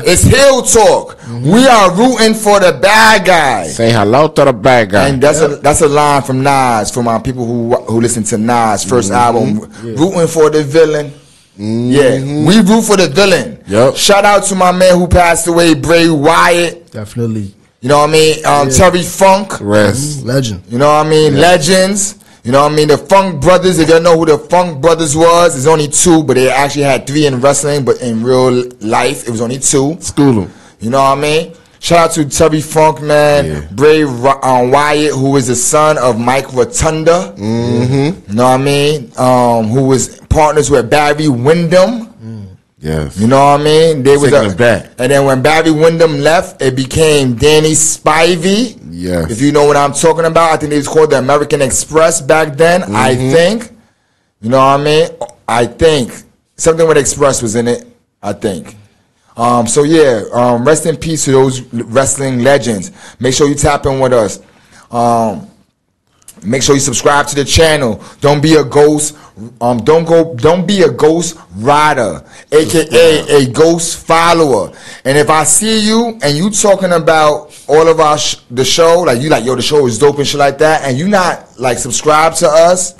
It's Hill Talk. Mm-hmm. We are rooting for the bad guy. Say hello to the bad guy. And that's a line from Nas, for my people who listen to Nas' first album. Rooting for the villain. Mm-hmm. Yeah, we root for the villain. Yep. Shout out to my man who passed away, Bray Wyatt. Definitely. You know what I mean? Terry Funk. Rest. Legend. You know what I mean? Legends. You know what I mean? The Funk Brothers. If you don't know who the Funk Brothers was, there's only 2, but they actually had 3 in wrestling. But in real life, it was only 2. School them. You know what I mean? Shout out to Terry Funk, man. Yeah. Bray Wyatt, who is the son of Mike Rotunda. Mm-hmm. You know what I mean? Who was partners with Barry Windham. Yes. You know what I mean? They was back. And then when Barry Windham left, it became Danny Spivey. Yes. If you know what I'm talking about, I think it was called the American Express back then. Mm-hmm. I think. You know what I mean? I think something with Express was in it. I think. So yeah, rest in peace to those wrestling legends. Make sure you tap in with us. Make sure you subscribe to the channel. Don't be a ghost. Don't be a ghost rider, aka a ghost follower. And if I see you and you talking about all of our the show, like you like, yo, the show is dope and shit like that, and you not like subscribe to us,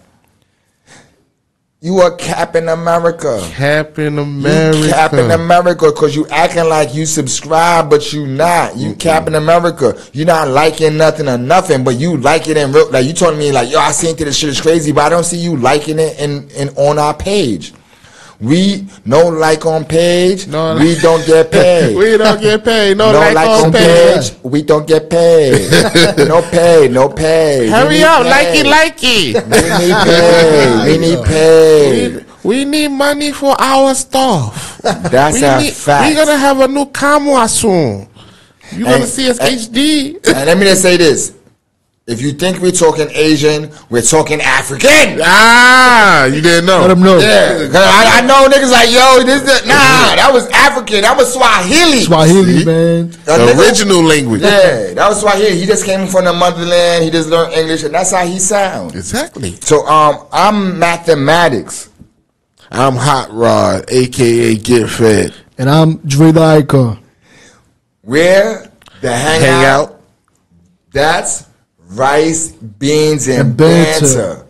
you are capping America. Capping America. You capping America because you acting like you subscribe, but you not. You capping America. You not liking nothing or nothing, but you like it in real. Like you telling me, like, yo, I seen this shit is crazy, but I don't see you liking it in on our page. We no like on page. No, we don't get paid. We don't get paid. No like on page. We don't get paid. No pay. No pay. Hurry up, likey. We need paid. We need money for our stuff. That's a fact. We're gonna have a new camera soon. You're gonna see us HD. And let me just say this. If you think we're talking Asian, we're talking African. You didn't know. Let them know. Yeah, I know niggas like, yo, that was African. That was Swahili. Swahili, man. The original language. Yeah, that was Swahili. He just came from the motherland. He just learned English, and that's how he sounds. Exactly. So, I'm mathematics. I'm Hot Rod, a.k.a. Get Fed. And I'm Dre the Icon. We're the Hangout. That's rice, beans, and banter.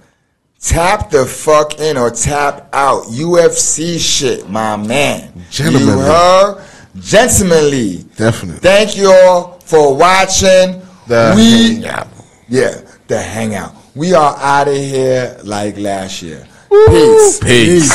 Tap the fuck in or tap out. UFC shit, my man. Gentlemanly. You heard? Gentlemanly. Definitely. Thank you all for watching. The Hangout. Yeah, the Hangout. We are out of here like last year. Peace. Peace.